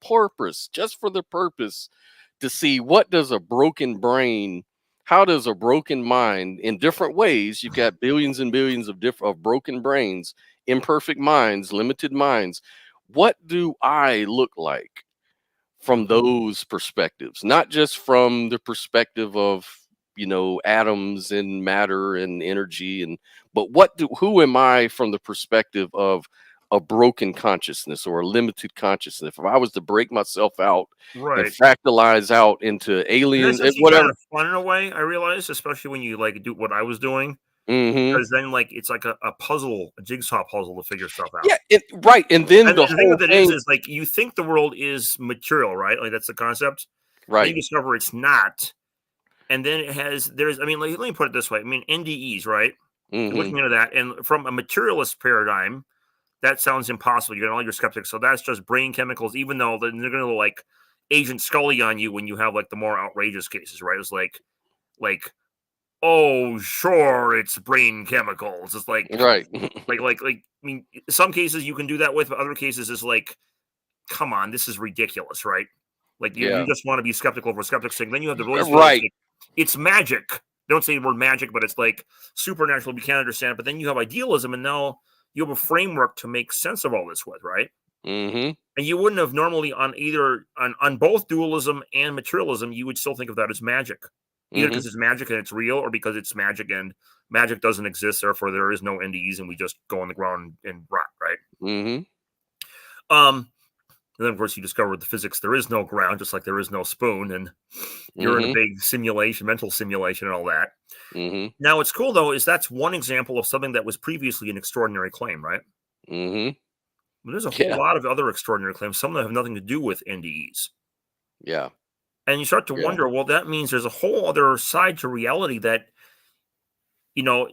purpose to see what does a broken brain, how does a broken mind, in different ways, you've got billions and billions of broken brains, imperfect minds, limited minds. What do I look like from Hmm. those perspectives, not just from the perspective of, atoms and matter and energy, and but who am I from the perspective of a broken consciousness or a limited consciousness? If I was to break myself out and Right. fractalize out into And alien that's and actually kind whatever. of fun in a way, I realize, especially when you like do what I was doing, Hmm. because then like it's like a puzzle, a jigsaw puzzle to figure stuff out. Yeah, right, and then And the the thing whole with it thing. is like you think the world is material, right? Like that's the concept. Then you Right. discover it's not. And then there's, I mean, like, let me put it this way. I mean, NDEs, right? You're Hmm. looking into that. And from a materialist paradigm, that sounds impossible. You're all your skeptics. So that's just brain chemicals, even though they're going to like Agent Scully on you when you have like the more outrageous cases, right? It's like, oh, sure, it's brain chemicals. It's Right. I mean, some cases you can do that with, but other cases is like, come on, this is ridiculous, right? Like you Yeah. just want to be skeptical over skeptics thing. Then you have the religious view that's Right. like, it's magic. They don't say the word magic, but it's like supernatural. We can't understand it. But then you have idealism, and now you have a framework to make sense of all this with, right? Hmm. And you wouldn't have normally on either on both dualism and materialism, you would still think of that as magic. Either Hmm. because it's magic and it's real, or because it's magic and magic doesn't exist, therefore there is no NDEs and we just go on the ground and rot, right? Hmm. Um, and then, of course, you discover with the physics there is no ground, just like there is no spoon, and you're in a Hmm. big simulation, mental simulation, and all that. Hmm. Now, what's cool though is that's one example of something that was previously an extraordinary claim, right? Hmm. But there's a whole Yeah. lot of other extraordinary claims, some that have nothing to do with NDEs. Yeah. And you start to Yeah. wonder, well, that means there's a whole other side to reality that,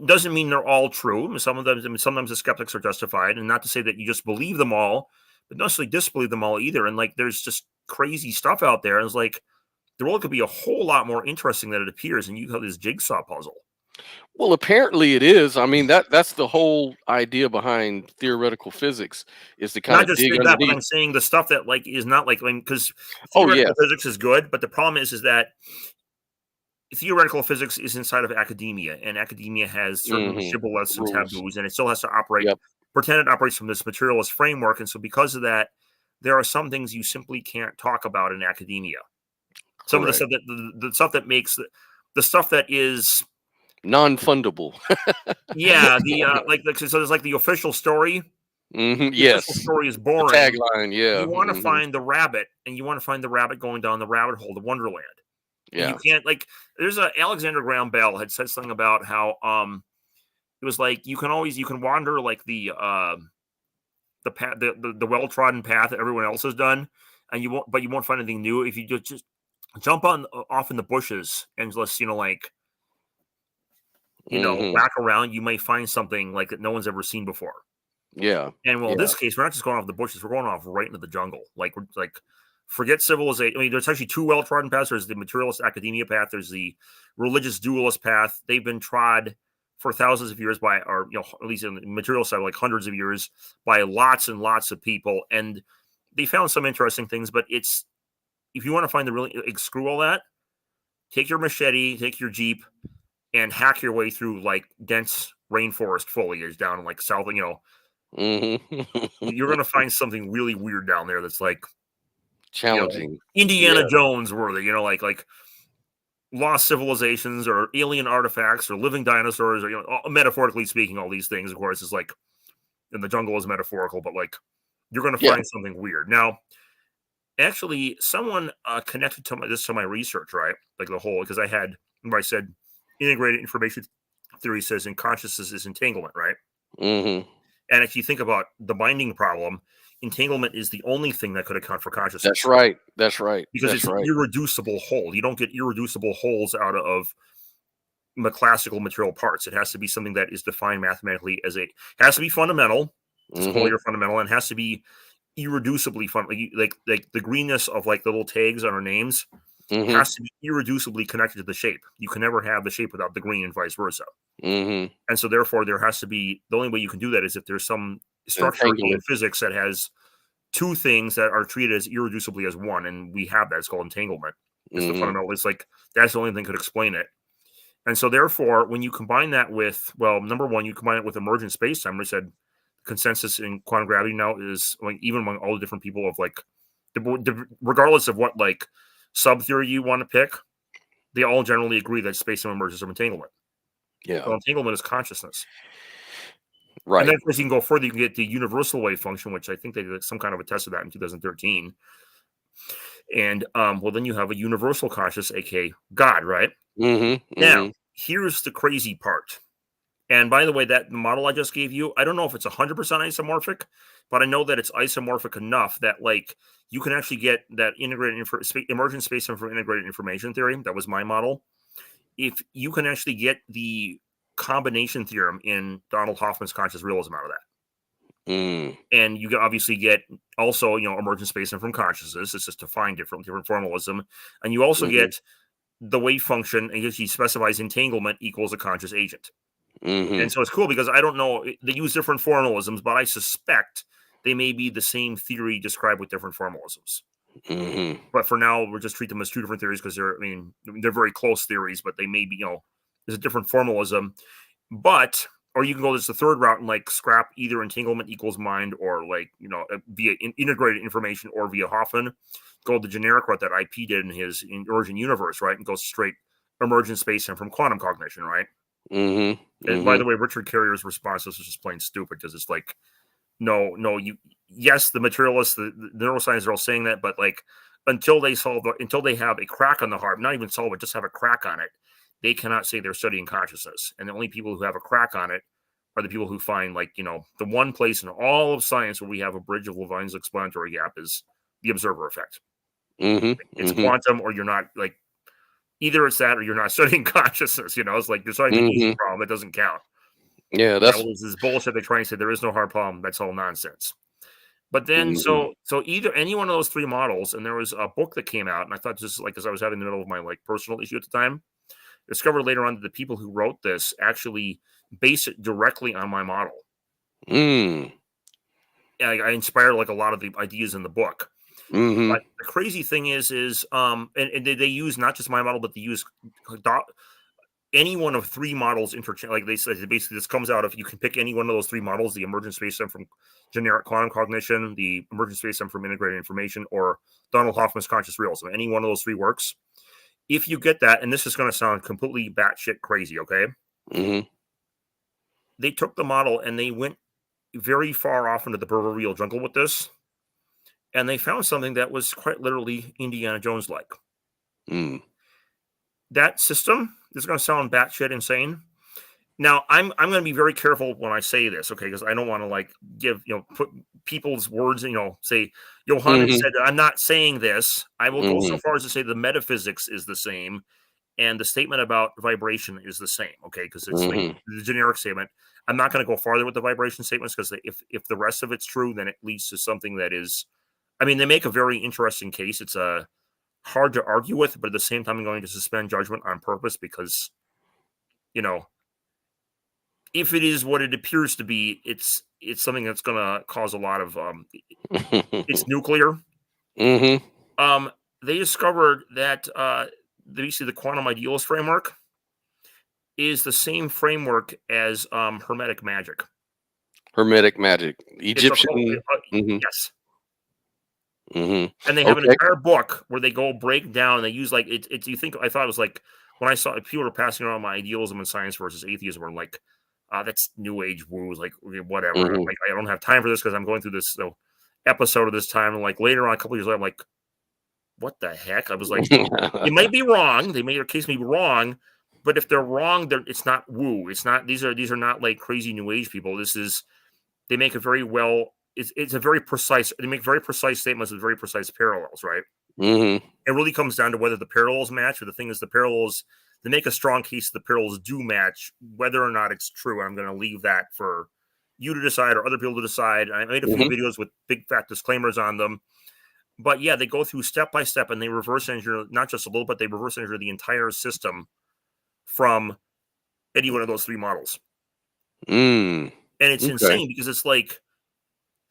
doesn't mean they're all true. Some of them, I mean, sometimes the skeptics are justified, and not to say that you just believe them all, but not necessarily disbelieve them all either. And like, there's just crazy stuff out there. And it's like, the world could be a whole lot more interesting than it appears, and you have this jigsaw puzzle. Well, apparently it is. I mean, that's the whole idea behind theoretical physics, is to kind Not of just dig that, but underneath. I'm saying the stuff that like is not like because Oh, theoretical yes. physics is good, but the problem is that theoretical physics is inside of academia, and academia has certain Mhm. shibboleths and Rules. taboos, and it still has to operate, Yep. pretend it operates from this materialist framework. And so, because of that, there are some things you simply can't talk about in academia. Some of the Correct. stuff that the stuff that makes the stuff that is, Non-fundable. yeah, so there's like the official story. Mhm. The official Yes. story is The boring. tagline, You yeah. want to Mhm. find the rabbit, and you want to find the rabbit going down the rabbit hole, the Wonderland. And you Yeah. can't like there's a Alexander Graham Bell had said something about how it was like you can wander like the path the well trodden path that everyone else has done, and you won't find anything new if you just jump on off in the bushes and just like Mhm. whack around. You may find something like that no one's ever seen before. Yeah. And well, in Yeah. this case, we're not just going off the bushes; we're going off right into the jungle. Like we're like forget civilization. I mean, there's actually two well trodden paths. There's the materialist academia path. There's the religious dualist path. They've been trod for thousands of years by, or at least in the material side, like hundreds of years by lots and lots of people. And they found some interesting things. But it's if you want to find the really screw all that, take your machete, take your jeep, and hack your way through like dense rainforest foliage down in like south. Mhm. You're gonna find something really weird down there that's like Challenging. Indiana Yeah. Jones worthy, like lost civilizations or alien artifacts or living dinosaurs, or metaphorically speaking, all these things, of course, is like, in the jungle is metaphorical, but like you're going to Yeah. find something weird. Now, actually, someone connected to my research, right? Like the whole, because I had, remember I said integrated information theory says in consciousness is entanglement, right? Mm-hmm. And if you think about the binding problem, entanglement is the only thing that could account for That's consciousness right. That's right. because That's it's an right. irreducible whole. You don't get irreducible wholes out of classical material parts. It has to be something that is defined mathematically as has to be fundamental. It's Mm-hmm. quality or fundamental, and has to be irreducibly fun. Like the greenness of like the little tags on our names Mm-hmm. has to be irreducibly connected to the shape. You can never have the shape without the green, and vice versa. Mm-hmm. And so therefore there has to be, the only way you can do that is if there's some structure in Entanglement. physics that has two things that are treated as irreducibly as one, and we have that. It's called entanglement. It's the Mm-hmm. fundamental. It's like that's the only thing that could explain it. And so therefore, when you combine that with, well, number one, you combine it with emergent spacetime. We said consensus in quantum gravity now is like, even among all the different people of like, regardless of what like sub theory you want to pick, they all generally agree that spacetime emerges from entanglement. Yeah. So entanglement is consciousness. And then, Right. of course, you can go further. You can get the universal wave function, which I think they did some kind of a test of that in 2013. And well, then you have a universal conscious, aka God, right? Mm-hmm. Now, Mm-hmm. here's the crazy part. And by the way, that model I just gave you, I don't know if it's 100% isomorphic, but I know that it's isomorphic enough that like you can actually get that emergent spacetime from integrated information theory. That was my model. If you can actually get the combination theorem in Donald Hoffman's conscious realism out of that. Mm. And you can obviously get also, emergent spacetime from consciousness. It's just to find different formalism. And you also Mm-hmm. get the wave function, and he specifies entanglement equals a conscious agent. Mm-hmm. And so it's cool because I don't know, they use different formalisms, but I suspect they may be the same theory described with different formalisms. Mm-hmm. But for now, we'll just treat them as two different theories because they're very close theories, but they may be, there's a different formalism. But, or you can go this the third route and like scrap either entanglement equals mind or like, via integrated information or via Hoffman, go the generic route that IP did in his Origin Universe, right? And go straight emergent spacetime from quantum cognition, right? Mm-hmm. And by Mm-hmm. the way, Richard Carrier's response to this was just plain stupid because it's like, no, yes, the materialists, the neuroscientists are all saying that, but like until they have a crack on the heart, not even solve it, just have a crack on it, they cannot say they're studying consciousness. And the only people who have a crack on it are the people who find like, the one place in all of science where we have a bridge of Levine's explanatory gap is the observer effect. Mm-hmm. It's Mm-hmm. quantum, or you're not like, either it's that or you're not studying consciousness. It's like you're studying the easy Mm-hmm. problem. It doesn't count. Yeah, That that's was this bullshit. They try and say there is no hard problem. That's all nonsense. But then, mm-hmm. so either any one of those three models, and there was a book that came out, and I thought just like, because I was having the middle of my like personal issue at the time, discovered later on that the people who wrote this actually base it directly on my model. Mm. I inspired like a lot of the ideas in the book. Mm-hmm. But the crazy thing is and they use not just my model, but they use any one of three models interchange. Like they said, basically this comes out of, you can pick any one of those three models: the emergent spacetime from generic quantum cognition, the emergent spacetime from integrated information, or Donald Hoffman's conscious realism. Any one of those three works. If you get that, and this is going to sound completely batshit crazy, okay? Mm-hmm. They took the model and they went very far off into the proverbial jungle with this, and they found something that was quite literally Indiana Jones like. Mm. That system, this is going to sound batshit insane. Now, I'm going to be very careful when I say this, okay? Because I don't want to like give, put people's words, say Johanan Mm-hmm. said, I'm not saying this. I will go so Mm-hmm. far as to say the metaphysics is the same and the statement about vibration is the same, okay? Because it's like Mm-hmm. the generic statement. I'm not going to go farther with the vibration statements because if the rest of it's true, then it leads to something that is, they make a very interesting case. It's hard to argue with, but at the same time, I'm going to suspend judgment on purpose because, if it is what it appears to be, it's something that's going to cause a lot of it's nuclear. Mm-hmm. They discovered that basically the quantum idealist framework is the same framework as hermetic magic. Hermetic magic, It's a Egyptian. Mm-hmm. yes. Mm-hmm. And they have an Okay. entire book where they go break down. And they use like it. You think I thought it was like when I saw people were passing around my idealism and science versus atheism, I'm like, that's new age woo, like whatever. Mhm. Like I don't have time for this because I'm going through this episode of this time. And like later on, a couple years later, I'm like, what the heck? I was like, they might be wrong. They may, their case may be wrong, but if they're wrong, it's not woo. It's not. These are not like crazy new age people. This is. They make a very well. It's a very precise. They make very precise statements with very precise parallels, right? Mhm. It really comes down to whether the parallels match. Or the thing is, the parallels. They make a strong case the parallels do match, whether or not it's true. I'm going to leave that for you to decide or other people to decide. I made a few Mhm. videos with big fat disclaimers on them. But yeah, they go through step by step and they reverse engineer not just a little, but they reverse engineer the entire system from any one of those three models. Mm. And it's Okay. insane because it's like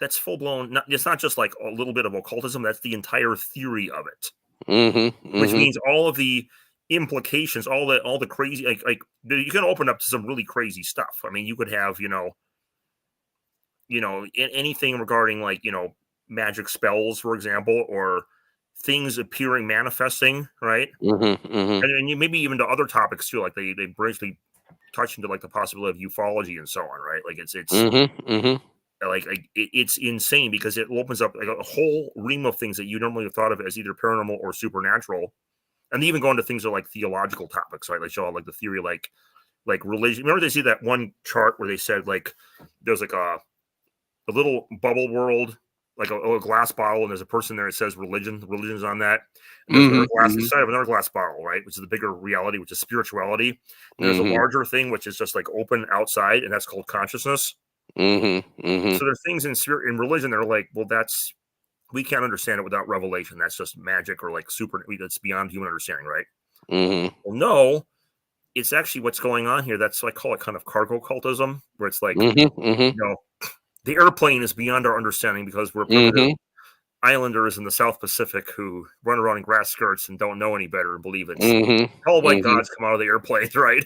that's full blown. It's not just like a little bit of occultism. That's the entire theory of it, Mhm. which Mhm. means all of the implications, all the crazy, like you can open up to some really crazy stuff. I mean, you could have anything regarding like magic spells, for example, or things appearing manifesting, right? Mhm. Mhm. And you maybe even to other topics too, like they briefly touch into like the possibility of ufology and so on, right? Like it's Mhm. Mhm. it's insane because it opens up like a whole ream of things that you normally have thought of as either paranormal or supernatural, and they even go into things that are like theological topics, right? Like show like the theory like religion. Remember they see that one chart where they said like there's like a little bubble world, like a glass bottle, and there's a person there that says religion. The religion's on that. And there's another Mhm. glass Mhm. inside of another glass bottle, right? Which is the bigger reality, which is spirituality. And there's a Mhm. larger thing, which is just like open outside, and that's called consciousness. Mhm. Mhm. So there's things in spirit in religion that are like, well, we can't understand it without revelation. That's just magic or like that's beyond human understanding, right? Mhm. Well, no, it's actually what's going on here. That's I call it kind of cargo cultism, where it's like, Mhm. Mhm. you know, the airplane is beyond our understanding because we're primitive Mhm. islanders in the South Pacific who run around in grass skirts and don't know any better and believe it's Mhm. tall white Mhm. gods come out of the airplanes, right?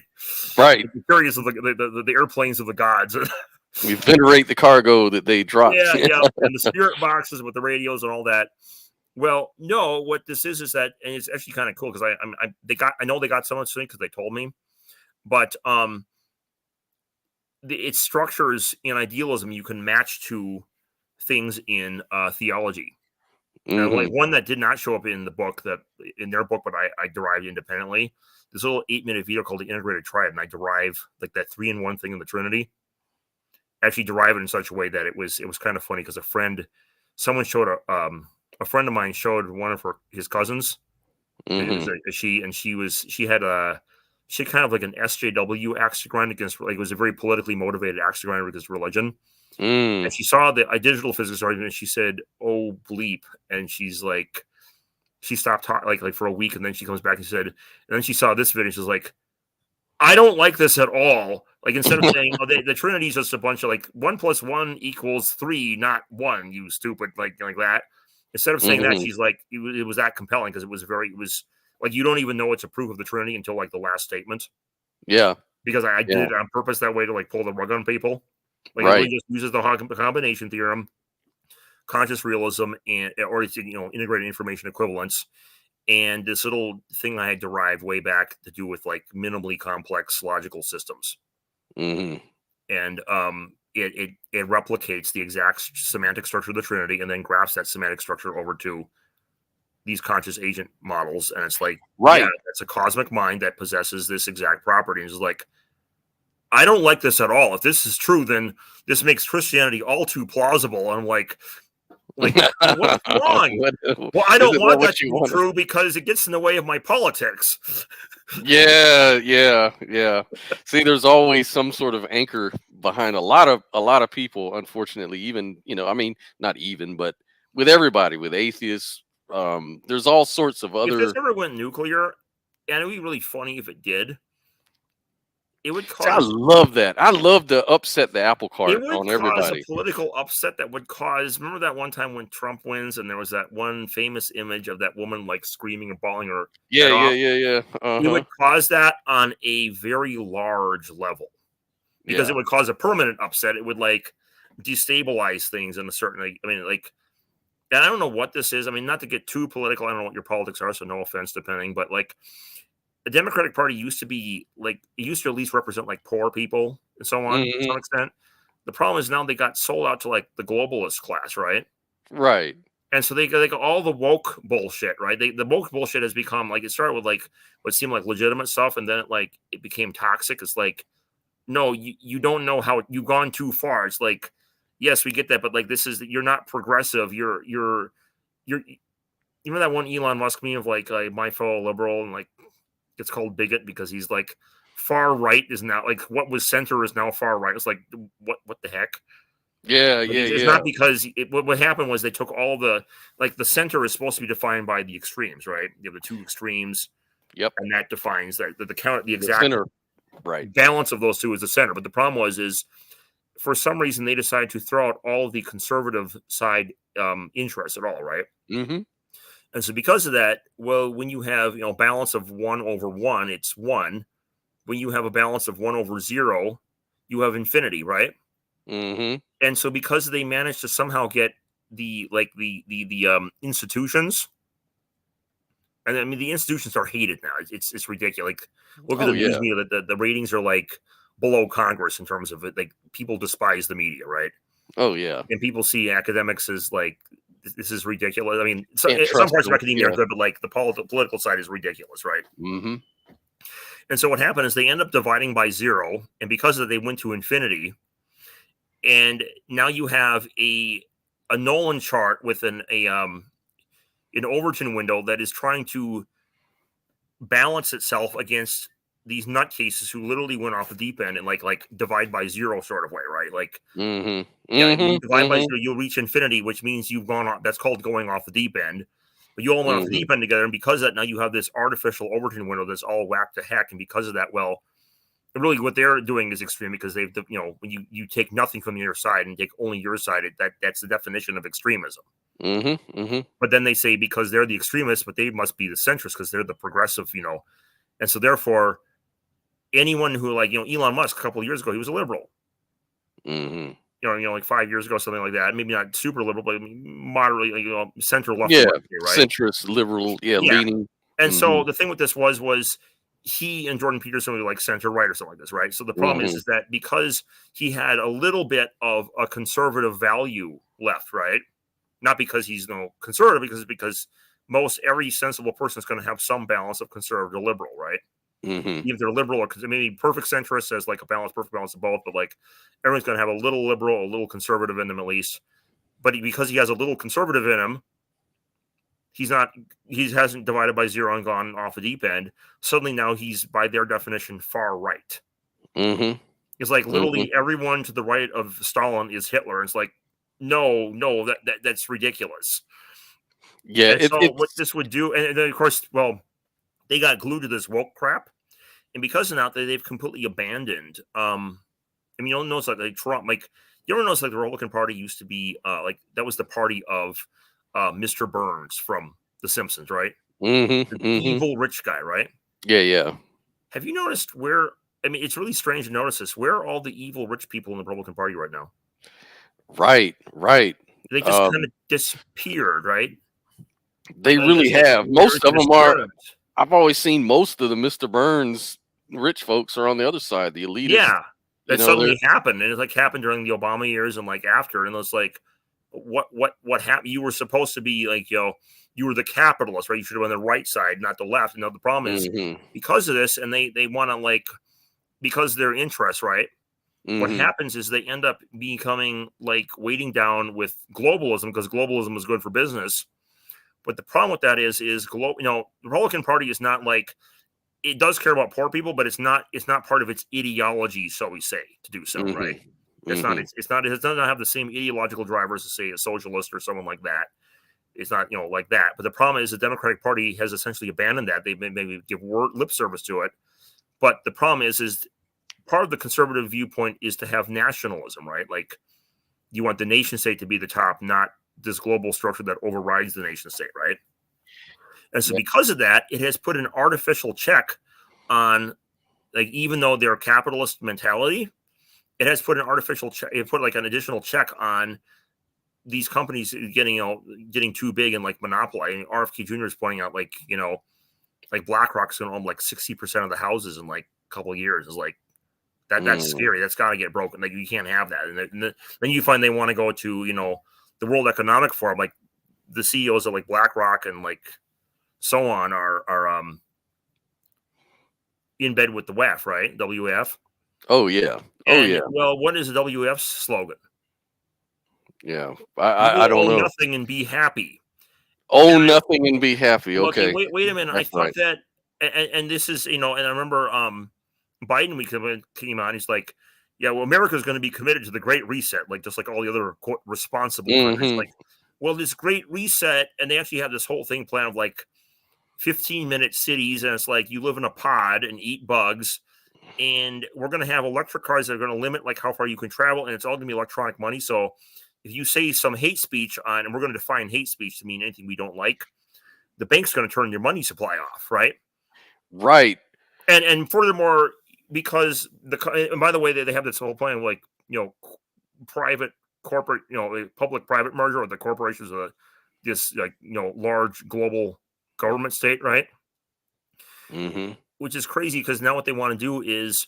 Right. The chariots of the airplanes of the gods. We venerate the cargo that they dropped. Yeah, yeah, and the spirit boxes with the radios and all that. Well, no, what this is that, and it's actually kind of cool because I know they got some of this because they told me, but its structures in idealism you can match to things in theology. And like Mhm. one that did not show up in the book that in their book, but I derived independently. This little 8-minute video called the Integrated Triad, and I derive like that 3-in-1 thing in the Trinity. Actually, derive it in such a way that it was kind of funny because someone showed a friend of mine showed one of his cousins, and it was Mhm. she had kind of like an SJW axe to grind against, like it was a very politically motivated axe to grind against religion. Mm. And she saw the digital physics argument. And she said, "Oh bleep!" And she's like, she stopped talking like for a week, and then she comes back and said, and then she saw this video. She's like, "I don't like this at all." Like instead of saying, "Oh, the Trinity is just a bunch of like 1+1=3, not 1," you stupid like that. Instead of saying that, Mhm. she's like, it was that compelling because it was like you don't even know it's a proof of the Trinity until like the last statement Yeah. because I Yeah. did it on purpose that way to like pull the rug on people. Like it really Right. just uses the combination theorem, conscious realism, and or integrated information equivalence, and this little thing I had derived way back to do with like minimally complex logical systems, Mhm. and it replicates the exact semantic structure of the Trinity, and then graphs that semantic structure over to these conscious agent models, and it's like, yeah, Right. it's a cosmic mind that possesses this exact property, and it's like, I don't like this at all. If this is true, then this makes Christianity all too plausible. And I'm like, what's wrong? What Well, I is don't it not want what that to you be want? true because it gets in the way of my politics. Yeah, yeah, yeah. See, there's always some sort of anchor behind a lot of people, unfortunately, even, I mean, not even, but with everybody, with atheists, there's all sorts of If this other. ever went nuclear, and it would be really funny if it did, it would See, I cause love that. I love to upset the apple it cart would on cause a everybody. political upset that would cause. Remember that one time when Trump wins, and there was that one famous image of that woman like screaming and bawling her Yeah, head yeah, off. yeah, yeah. It Uh-huh. would cause that on a very large level, because it Yeah. would cause a permanent upset. It would like destabilize things in a certain, like, I mean, like, and I don't know what this is. I mean, not to get too political. I don't know what your politics are, so no offense, depending, but like, the Democratic Party used to be like, it used to at least represent like poor people and so on to some extent. The problem is now they got sold out to like the globalist class, right? Right. And so they got all the woke bullshit, right? The woke bullshit has become like, it started with like what seemed like legitimate stuff, and then it became toxic. It's like, no, you don't know how you've gone too far. It's like, yes, we get that, but like this is, you're not progressive. You're you know that one Elon Musk meme of like my fellow liberal, and like it's called bigot because he's like far right is now like what was center is now far right. It's like what the heck? Yeah, Like, yeah, it's yeah. not because what happened was they took all the, like the center is supposed to be defined by the extremes, right? You have the two extremes, Yep. and that defines that the count, the The exact center. Right. balance of those two is the center. But the problem is for some reason they decided to throw out all of the conservative side interests at all, right? Mm-hmm. And so because of that, well, when you have balance of 1/1, it's 1. When you have a balance of 1/0, you have infinity, right? Mm-hmm. And so because they managed to somehow get the institutions, and I mean the institutions are hated now. It's ridiculous. Like look at Oh the news yeah. media. The ratings are like below Congress in terms of it. Like people despise the media, right? Oh yeah. And people see academics as like, this is ridiculous. I mean, Can't some trust parts of them. academia are Yeah. good, but like the political side is ridiculous, right? Mm-hmm. And so what happened is they end up dividing by 0, and because of that, they went to infinity. And now you have a Nolan chart with an Overton window that is trying to balance itself against these nutcases who literally went off the deep end and like divide by 0 sort of way, right? Like, Mm-hmm. yeah, when you Mm-hmm. divide by Mm-hmm. 0, you'll reach infinity, which means you've gone off. That's called going off the deep end. But you all went off the Mm-hmm. deep end together, and because of that, now you have this artificial Overton window that's all whacked to heck. And because of that, well, really what they're doing is extreme, because they've, when you take nothing from the other side and take only your side, that's the definition of extremism. Mm-hmm. Mm-hmm. But then they say because they're the extremists, but they must be the centrists because they're the progressive, and so therefore anyone who, like, Elon Musk a couple of years ago, he was a liberal. Mm-hmm. Like 5 years ago, something like that. Maybe not super liberal, but moderately, center left, Yeah. right? Centrist, liberal, yeah, Yeah. leaning. And Mm-hmm. so the thing with this was he and Jordan Peterson were like center right or something like this, right? So the problem Mm-hmm. is that because he had a little bit of a conservative value left, right? Not because he's conservative, because most every sensible person is going to have some balance of conservative liberal, right? Mm-hmm. Either liberal or maybe perfect centrist has like perfect balance of both, but like everyone's going to have a little liberal, a little conservative in them at least. But because he has a little conservative in him, he hasn't divided by 0 and gone off the deep end. Suddenly now he's, by their definition, far right. Mm-hmm. It's like Mm-hmm. literally everyone to the right of Stalin is Hitler. It's like, no, that's ridiculous. Yeah. And so what It's this would do, and then of course, well, they got glued to this woke crap, and because of that, they've completely abandoned. I mean, you'll notice like Trump, like you ever notice like the Republican Party used to be like that was the party of Mr. Burns from The Simpsons, right? mm-hmm. The Mm-hmm. evil rich guy, right? Yeah, yeah. Have you noticed where? I mean, it's really strange to notice this. Where are all the evil rich people in the Republican Party right now? Right, right. They just kind of disappeared, right? They Like, really it's like have. they're Most of them are. dispersed. I've always seen most of the Mr. Burns rich folks are on the other side, the elitist. Yeah, that suddenly happened, and it like happened during the Obama years and like after, and it was like, what happened? You were supposed to be like, you were the capitalist, right? You should have been on the right side, not the left. And now the problem is because of this, and they want to like, because of their interests, right? What happens is they end up becoming like weighting down with globalism, because globalism is good for business. But the problem with that is the Republican Party is not like, it does care about poor people, but it's not part of its ideology, so we say, to do so, right? It's not. It does not have the same ideological drivers as, say, a socialist or someone like that. It's not, like that. But the problem is the Democratic Party has essentially abandoned that. They maybe give lip service to it, but the problem is part of the conservative viewpoint is to have nationalism, right? Like you want the nation state to be the top, not this global structure that overrides the nation state, right? And so because of that, it has put an artificial check on, like, even though they're a capitalist mentality, it has put an artificial check. It put like an additional check on these companies getting too big and like monopoly. And RFK Jr. is pointing out, like, like BlackRock's going to own like 60% of the houses in like a couple of years. Is like that's Mm. scary. That's got to get broken. Like you can't have that. And then you find they want to go to the World Economic Forum. Like the CEOs of like BlackRock and like so on are in bed with the WEF, right? WF. Oh yeah. Oh And yeah. well, what is the WF's slogan? Yeah. You I will don't own know. nothing and be happy. Own nothing and be happy. Well, okay, Okay. wait a minute. I That's thought right. that, and this is, and I remember Biden week came on. He's like, yeah, well, America's going to be committed to the Great Reset, like just like all the other responsible for this. Hmm. Like, well, this Great Reset, and they actually have this whole thing planned of like 15-minute cities, and it's like you live in a pod and eat bugs, and we're going to have electric cars that are going to limit like how far you can travel, and it's all going to be electronic money. So if you say some hate speech on, and we're going to define hate speech to mean anything we don't like, the bank's going to turn your money supply off, right? Right. And furthermore, because and by the way, they have this whole plan of like private corporate, public private merger, or the corporations of this like large global government state, right? Hmm. Which is crazy because now what they want to do is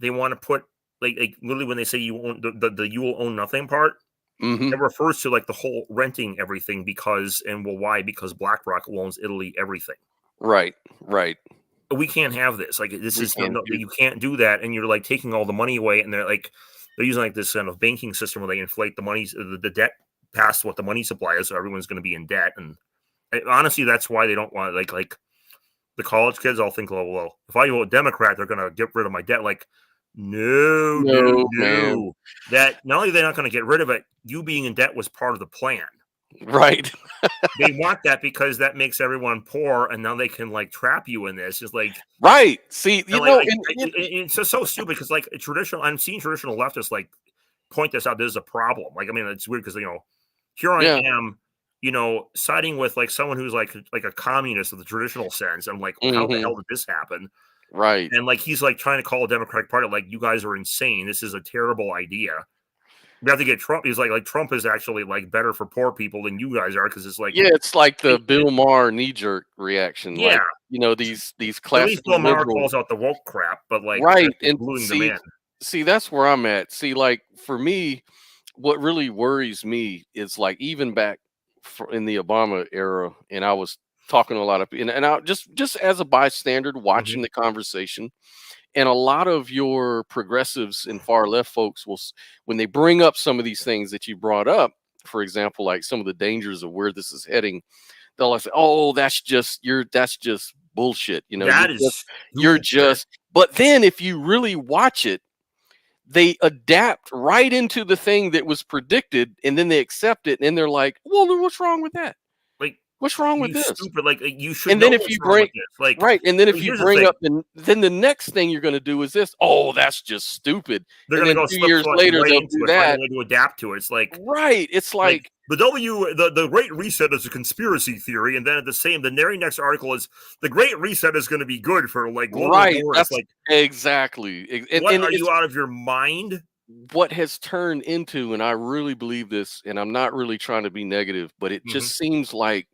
they want to put like literally when they say you own the you will own nothing part, Hmm. it refers to like the whole renting everything why? Because BlackRock owns Italy everything. Right. Right. We can't have this. Like this We is can't do. you can't do that, and you're like taking all the money away, and they're using like this kind of banking system where they inflate the money, the debt past what the money supply is, so everyone's going to be in debt. And honestly, that's why they don't want like the college kids all think, well, if I vote Democrat, they're going to get rid of my debt. Like, no, no, No, man. no. That not only they're not going to get rid of it, you being in debt was part of the plan. Right. They want that because that makes everyone poor, and now they can like trap you in this. It's like Right. See, and it's just so stupid because like I'm seeing traditional leftists like point this out. This is a problem. Like, I mean, it's weird because here I yeah. am, siding with like someone who's like a communist in the traditional sense. I'm like, how the Hmm. hell did this happen? Right. And like he's like trying to call a Democratic Party like, you guys are insane. This is a terrible idea. We have to get Trump. He's like Trump is actually like better for poor people than you guys are because it's like Yeah, it's like the Bill Maher knee-jerk reaction. yeah. Like, these At least classical Bill Maher liberals. calls out the woke crap, but like Right. that's And gluing them in. see, that's where I'm at. See, like for me, what really worries me is like even back in the Obama era, and I was talking to a lot of people, and I just as a bystander Mhm. watching the conversation, and a lot of your progressives and far left folks when they bring up some of these things that you brought up, for example, like some of the dangers of where this is heading, they'll like say, "Oh, that's just bullshit." That is You're stupid. just. But then if you really watch it, they adapt right into the thing that was predicted, and then they accept it, and they're like, "Well, then what's wrong with that? Like, What's wrong with you this?" stupid. Like, you should And know then if what's you wrong bring with this. Like, right, and then if you here's the bring thing. up then the next thing you're going to do is this. Oh, that's just stupid. They're And gonna then go 2 years slip later right they'll into do it, find a that. way to adapt to it. It's Right. It's like like the Great Reset is a conspiracy theory, and then the very next article is the Great Reset is going to be good for like global right. warming. It's That's like, exactly. what And are it's you out of your mind? what has turned into, and I really believe this, and I'm not really trying to be negative, but it Hmm. just seems like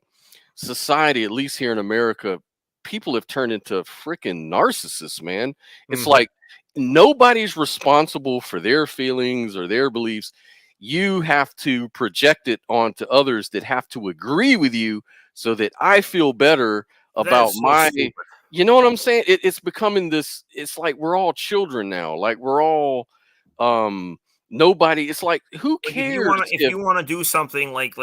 society, at least here in America, people have turned into freaking narcissists, man. It's Hmm. like nobody's responsible for their feelings or their beliefs. You have to project it onto others that have to agree with you so that I feel better That about is so my, stupid. you know what I'm saying? It's becoming this, it's like we're all children now. Like we're all um nobody, it's like who Like, cares if if you want to do something like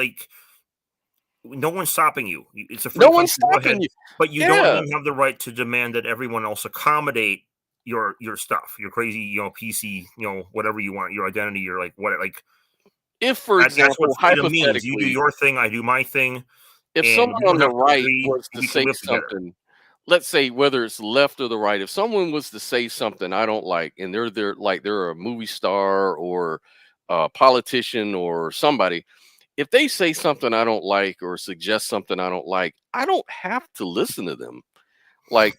no one's stopping you. It's a no free one's country. Go stopping ahead, you? but you don't Yeah. then have the right to demand that everyone else accommodate your stuff, your crazy, PC, whatever you want, your identity, your like what like If, for that's what example, freedom means. You do hypothetically, your thing, I do my thing, if and someone we on don't the have to right agree. was to We can say live together. something, let's say whether it's left or the right, if someone was to say something I don't like, and they're a movie star or a politician or somebody, if they say something I don't like or suggest something I don't like, I don't have to listen to them. Like,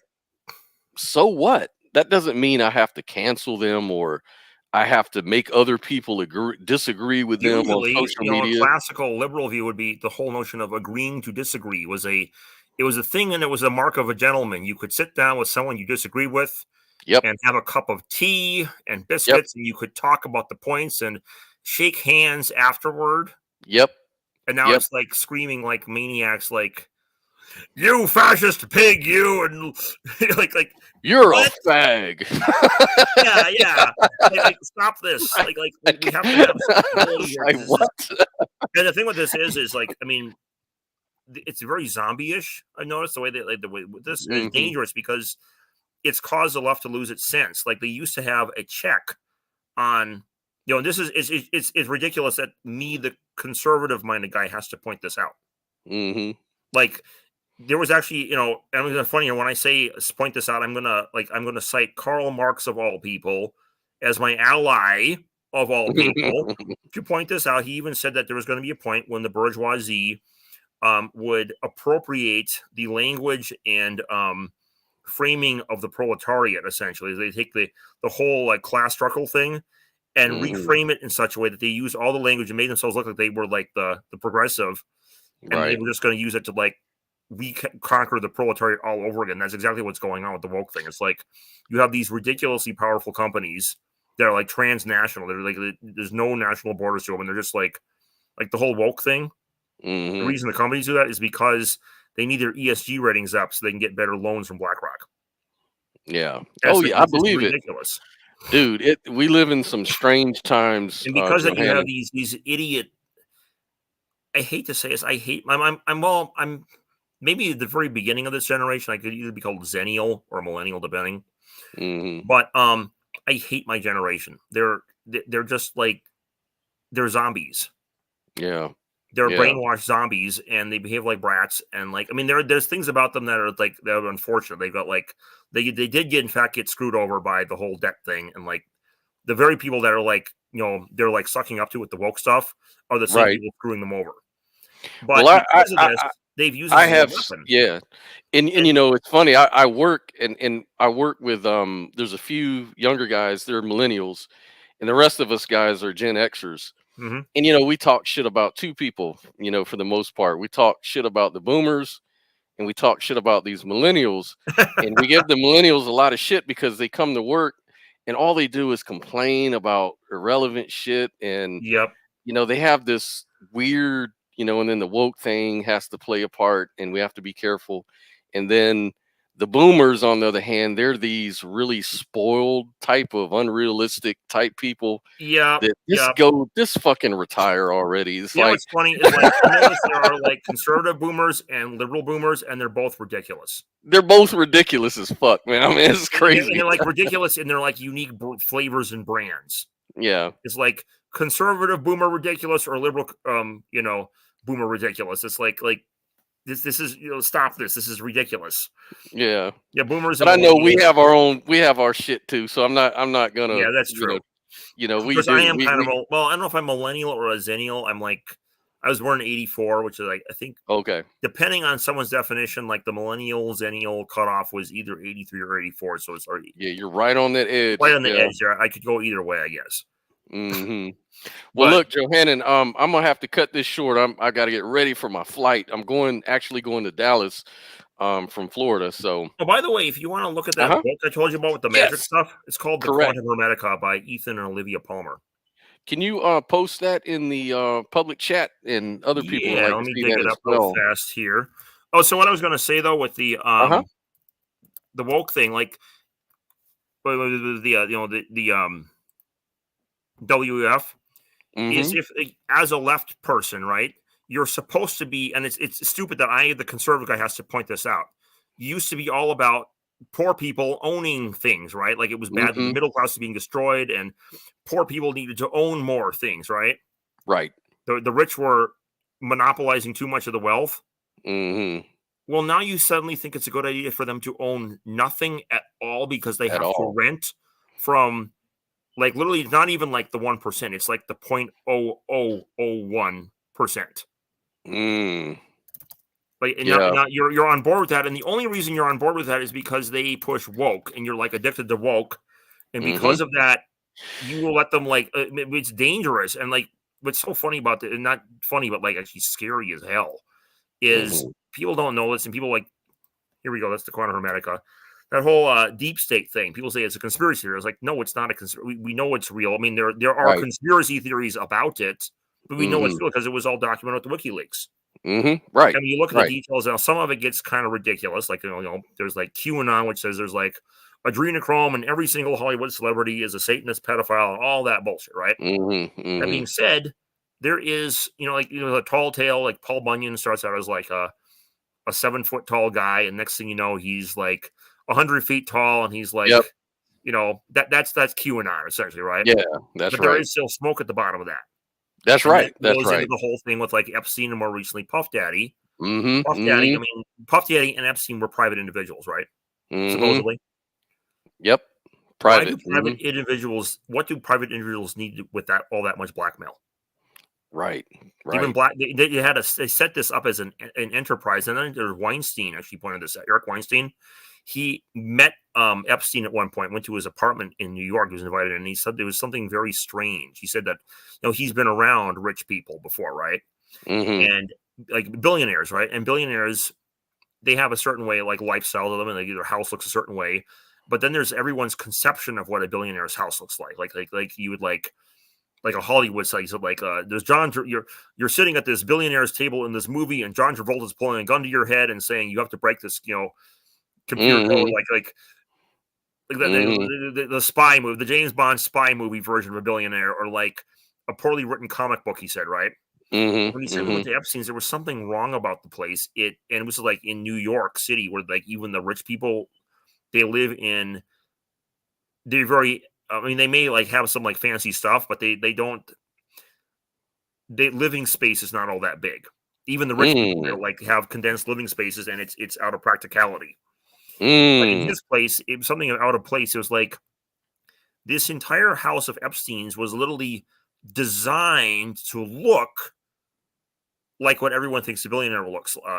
so what? That doesn't mean I have to cancel them or I have to make other people disagree with them on Usually, social a media. classical liberal view would be the whole notion of agreeing to disagree was a It was a thing, and it was a mark of a gentleman. You could sit down with someone you disagree with Yep. and have a cup of tea and Yep. biscuits, and you could talk about the points and shake hands afterward. Yep. And now Yep. it's like screaming like maniacs, like "You fascist pig, you!" and like You're a what? fag. Yeah. Like stop this. Like we have to have civility here. Like, what? And the thing with this is like, I mean, it's very zombie-ish. I noticed the way the way this is Mhm. dangerous because it's caused the left to lose its sense. Like they used to have a check on, and this is it's ridiculous that me, the conservative-minded guy, has to point this out. Mhm. Like there was actually, and it's funny when I say point this out, I'm gonna cite Karl Marx of all people as my ally of all people to point this out. He even said that there was going to be a point when the bourgeoisie would appropriate the language and framing of the proletariat. Essentially, they take the whole like class struggle thing and Mhm. reframe it in such a way that they use all the language and made themselves look like they were like the progressive, and they Right. were just going to use it to like conquer the proletariat all over again. That's exactly what's going on with the woke thing. It's like you have these ridiculously powerful companies that are like transnational. They're like there's no national borders to them, and they're just like the whole woke thing. The Mhm. reason the companies do that is because they need their ESG ratings up so they can get better loans from BlackRock. Yeah. That's Oh, like yeah, I it's just believe it. ridiculous. Dude, we live in some strange times, And because that you have Johanan. these idiot. I hate to say this. I hate. I'm maybe at the very beginning of this generation. I could either be called Zennial or Millennial, depending. Mhm. But I hate my generation. They're just like they're zombies. Yeah. They're Yeah. brainwashed zombies, and they behave like brats. And like, I mean, there's things about them that are like that are unfortunate. They've got like they did get in fact get screwed over by the whole debt thing, and like the very people that are like they're like sucking up to with the woke stuff are the same Right. people screwing them over. Well, But because of this, they've used I this as a have weapon. yeah. And And it's funny. I work and I work with there's a few younger guys, they're millennials, and the rest of us guys are Gen Xers. mhm. And we talk shit about two people, for the most part. We talk shit about the boomers and we talk shit about these millennials. And we give the millennials a lot of shit because they come to work and all they do is complain about irrelevant shit. And, Yep. they have this weird, and then the woke thing has to play a part and we have to be careful. And then the boomers, on the other hand, they're these really spoiled type of unrealistic type people Yep. that Yep. just fucking retire already. It's You know like what's funny is like you notice there are like conservative boomers and liberal boomers, and they're both ridiculous. they're both ridiculous as fuck, man. I mean, it's And crazy. they're like ridiculous, and they're like unique flavors and brands. Yeah, It's like conservative boomer ridiculous or liberal, boomer ridiculous. It's like this is stop this. This is ridiculous. yeah. Yeah, boomers But and I know we millennials. have our own, we have our shit too. So I'm not gonna, Yeah, that's true. Of we course, I do. am kind of We a well. I don't know if I'm millennial or a zennial. I'm like I was born in '84, which is like I think okay. depending on someone's definition, like the millennial zennial cutoff was either 83 or 84. So it's already Yeah, you're right on that right edge. on the Yeah. edge there. I could go either way, I guess. Well, But look, Johannan, I'm gonna have to cut this short. I got to get ready for my flight. I'm actually going to Dallas, from Florida. So, oh, by the way, if you want to look at uh that huh. book I told you about with the magic Yes, stuff, it's called The correct. Quantum Hermetica by Ethan and Olivia Palmer. Can you post that in the public chat, and other people would Yeah, like let to me see dig that it as up real well? fast here. Oh, so what I was going to say though with Uh huh. the woke thing, like the WF is Mm-hmm. if as a left person, right, you're supposed to be, and it's stupid that the conservative guy, has to point this out. You used to be all about poor people owning things, right? Like it was bad that the Mm-hmm. middle class was being destroyed, and poor people needed to own more things, right? Right. The rich were monopolizing too much of the wealth. Mm-hmm. Well, now you suddenly think it's a good idea for them to own nothing at all because they At have to all. rent from like literally not even like the 1%. It's like the 0.0001%. Mm. Like and Yeah. now you're on board with that. And the only reason you're on board with that is because they push woke and you're like addicted to woke. And Mm-hmm. because of that, you will let them like it's dangerous. And like what's so funny about it, and not funny, but like actually scary as hell, is Mm-hmm. people don't know this, and people like, here we go. That's the Quantum Hermetica. That whole deep state thing. People say it's a conspiracy theory. It's like, no, it's not a conspiracy. We know it's real. I mean, there are Right. conspiracy theories about it, but we know it's real because it was all documented with the WikiLeaks. Right. I mean, you look at the Right. details now. Some of it gets kind of ridiculous. Like, there's like QAnon, which says there's like adrenochrome, and every single Hollywood celebrity is a Satanist, pedophile, and all that bullshit. Right. That being said, there is, a tall tale. Like Paul Bunyan starts out as like a 7-foot tall guy, and next thing you know, he's like 100 feet tall, and he's like, Yep. That's QAnon essentially, right? Yeah, that's but there right. is still smoke at the bottom of that. That's And right. that That's goes right. into the whole thing with like Epstein and more recently Puff Daddy. Puff Daddy, I Mm-hmm. mean, Puff Daddy and Epstein were private individuals, right? Mm-hmm. Supposedly. Yep. Why Private. do private individuals? What do private individuals need with all that much blackmail? Right. Even Right. they set this up as an enterprise, and then there's Weinstein actually pointed this out. Eric Weinstein, he met Epstein at one point, went to his apartment in New York. He was invited, and he said there was something very strange. He said that he's been around rich people before, right? And like billionaires, right? And billionaires, they have a certain way, like lifestyle to them, and their house looks a certain way. But then there's everyone's conception of what a billionaire's house looks like. Like you would like a Hollywood site. So like there's you're sitting at this billionaire's table in this movie, and John Travolta's pulling a gun to your head and saying you have to break this computer code, like the spy movie, the James Bond spy movie version of a billionaire, or like a poorly written comic book. He said, right? When he said he went to Epstein's, there was something wrong about the place. And it was like in New York City, where like even the rich people, they live in. They're very. I mean, they may like have some like fancy stuff, but they don't. Living space is not all that big. Even the rich people like have condensed living spaces, and it's out of practicality. But in his place, it was something out of place. It was like this entire house of Epstein's was literally designed to look like what everyone thinks a billionaire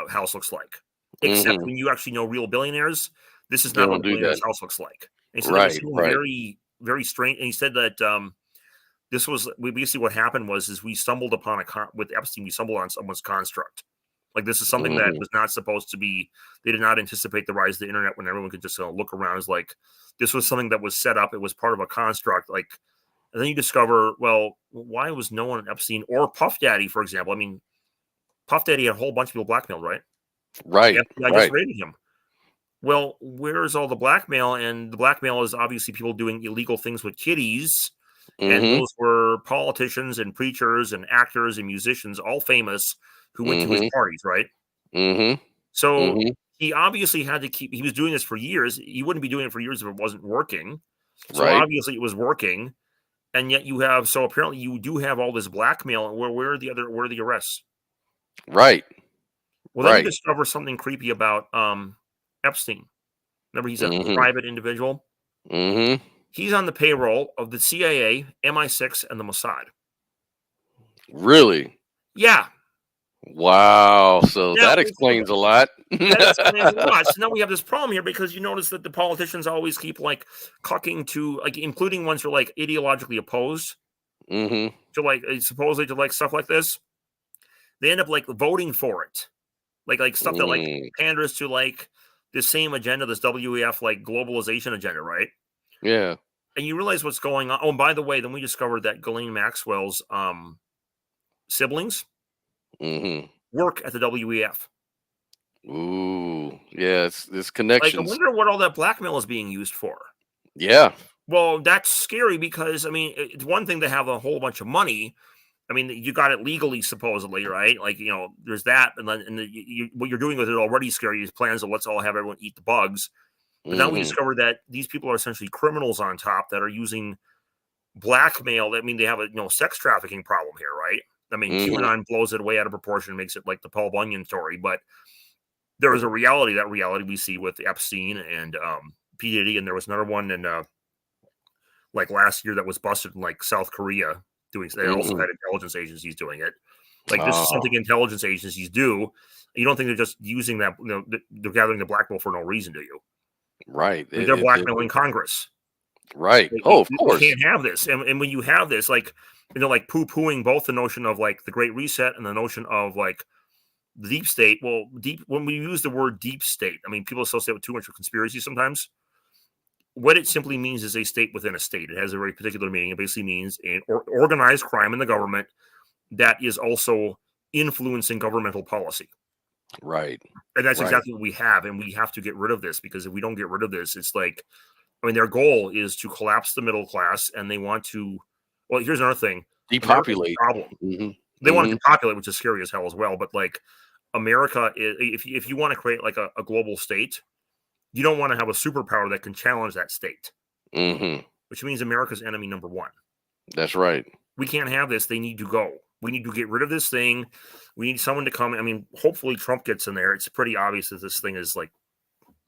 house looks like. Except when you actually know real billionaires, this is not what a billionaire's house looks like. And so there was something very, very strange. And he said that this was basically what happened is we stumbled upon with Epstein, we stumbled on someone's construct. Like this is something that was not supposed to be. They did not anticipate the rise of the internet when everyone could just look around. It's like this was something that was set up. It was part of a construct. Like, and then you discover, well, why was no one at Epstein or Puff Daddy, for example? I mean, Puff Daddy had a whole bunch of people blackmailed, right? Right. I just raided him. Well, where's all the blackmail? And the blackmail is obviously people doing illegal things with kiddies. And those were politicians and preachers and actors and musicians, all famous, who went to his parties, right? So he obviously had to he was doing this for years. He wouldn't be doing it for years if it wasn't working. So obviously it was working. And yet apparently you do have all this blackmail. Where are the arrests? Right. Well, then you discover something creepy about Epstein. Remember, he's a private individual. He's on the payroll of the CIA, MI6, and the Mossad. Really? Yeah. Wow. So that explains a lot. That explains a lot. So now we have this problem here because you notice that the politicians always keep like clucking to, like, including ones who are like ideologically opposed to like supposedly to like stuff like this. They end up like voting for it, like stuff that like panders to like the same agenda, this WEF like globalization agenda, right? Yeah. And you realize what's going on. Oh, and by the way, then we discovered that Ghislaine Maxwell's siblings work at the WEF. Ooh, yeah, it's connections. Like, I wonder what all that blackmail is being used for. Yeah. Well, that's scary because, I mean, it's one thing to have a whole bunch of money. I mean, you got it legally, supposedly, right? Like, there's that. And then what you're doing with it already scary. These plans of let's all have everyone eat the bugs. But now we discovered that these people are essentially criminals on top that are using blackmail. I mean, they have a sex trafficking problem here, right? I mean, QAnon blows it way out of proportion, makes it like the Paul Bunyan story. But there is a reality. That reality we see with Epstein and P. Diddy, and there was another one in like last year that was busted in like South Korea doing. They also had intelligence agencies doing it. Like this is something intelligence agencies do. You don't think they're just using that? They're gathering the blackmail for no reason, do you? Right. They're blackmailing Congress. Right. Of course. You can't have this. And when you have this, like, like poo-pooing both the notion of like the Great Reset and the notion of like The deep state, well, when we use the word deep state, I mean, people associate with too much with conspiracy sometimes. What it simply means is a state within a state. It has a very particular meaning. It basically means an organized crime in the government that is also influencing governmental policy. Right. And that's Right. exactly what we have. And we have to get rid of this, because if we don't get rid of this, it's like, I mean, their goal is to collapse the middle class, and they want to, well, here's another thing. Depopulate. Problem. They want to depopulate, which is scary as hell as well. But like America, if you want to create like a global state, you don't want to have a superpower that can challenge that state, which means America's enemy number one. That's right. We can't have this. They need to go. We need to get rid of this thing. We need someone to come. I mean, hopefully Trump gets in there. It's pretty obvious that this thing is like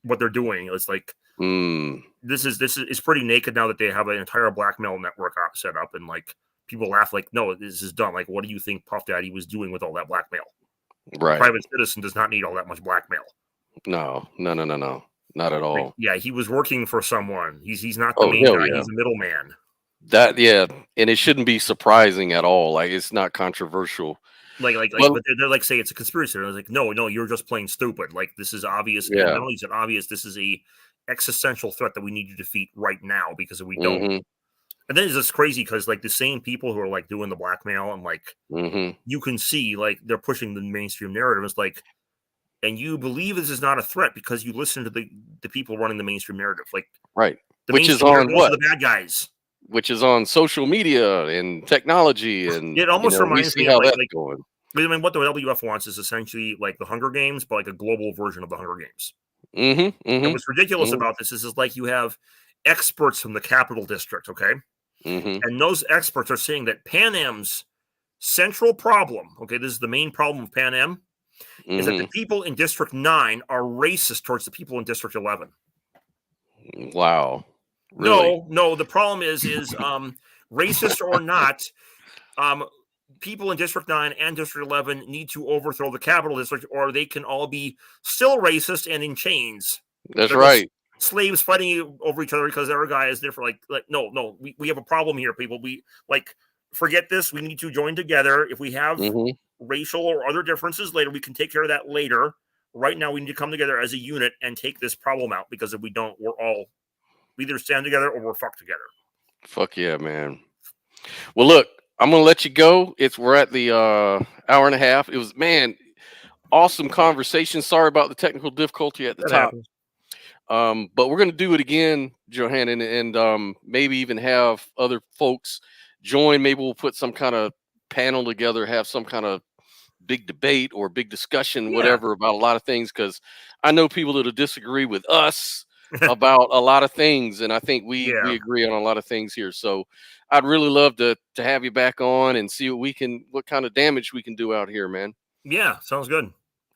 what they're doing. It's like this is it's pretty naked now that they have an entire blackmail network set up, and like people laugh like, no, this is done. Like, what do you think Puff Daddy was doing with all that blackmail? Right. A private citizen does not need all that much blackmail. No. Not at all. Yeah, he was working for someone. He's not the main guy. Yeah. He's a middleman. And it shouldn't be surprising at all. Like, it's not controversial. But they're like, say it's a conspiracy. They're like, no, you're just plain stupid. Like, this is obvious. Yeah. Not only is it obvious, this is a existential threat that we need to defeat right now, because if we don't, and then it's just crazy because like the same people who are like doing the blackmail and like you can see like they're pushing the mainstream narrative. It's like, and you believe this is not a threat because you listen to the people running the mainstream narrative, like right, which is on what the bad guys. Which is on social media and technology, and it almost reminds me of that's going. I mean, what the WWF wants is essentially like the Hunger Games, but like a global version of the Hunger Games. And what's ridiculous about this is like you have experts from the Capital District, okay, and those experts are saying that Pan Am's central problem, okay, this is the main problem of Pan Am, is that the people in District 9 are racist towards the people in District 11. Wow. Really? No. The problem is racist or not, people in District 9 and District 11 need to overthrow the Capital District, or they can all be still racist and in chains. That's right. Slaves fighting over each other because every guy is different. Like no, we have a problem here, people. We like forget this. We need to join together. If we have racial or other differences later, we can take care of that later. Right now, we need to come together as a unit and take this problem out, because if we don't, we either stand together or we're fucked together. Fuck yeah, man. Well, look, I'm gonna let you go. We're at the hour and a half. It was, man, awesome conversation. Sorry about the technical difficulty at the top. Happens. But we're gonna do it again, Johanan, and maybe even have other folks join. Maybe we'll put some kind of panel together, have some kind of big debate or big discussion, whatever, about a lot of things, because I know people that'll disagree with us about a lot of things, and I think we agree on a lot of things here. So I'd really love to have you back on and see what kind of damage we can do out here, man. Yeah, sounds good.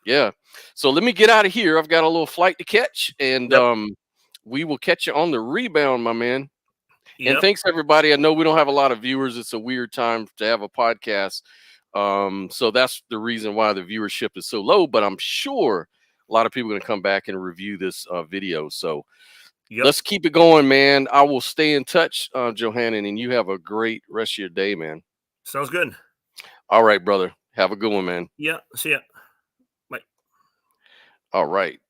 Yeah. So let me get out of here. I've got a little flight to catch, and we will catch you on the rebound, my man. Yep. And thanks, everybody. I know we don't have a lot of viewers. It's a weird time to have a podcast. So that's the reason why the viewership is so low, but I'm sure a lot of people are going to come back and review this video. So let's keep it going, man. I will stay in touch, Johanan, and you have a great rest of your day, man. Sounds good. All right, brother. Have a good one, man. Yeah. See ya. Bye. All right.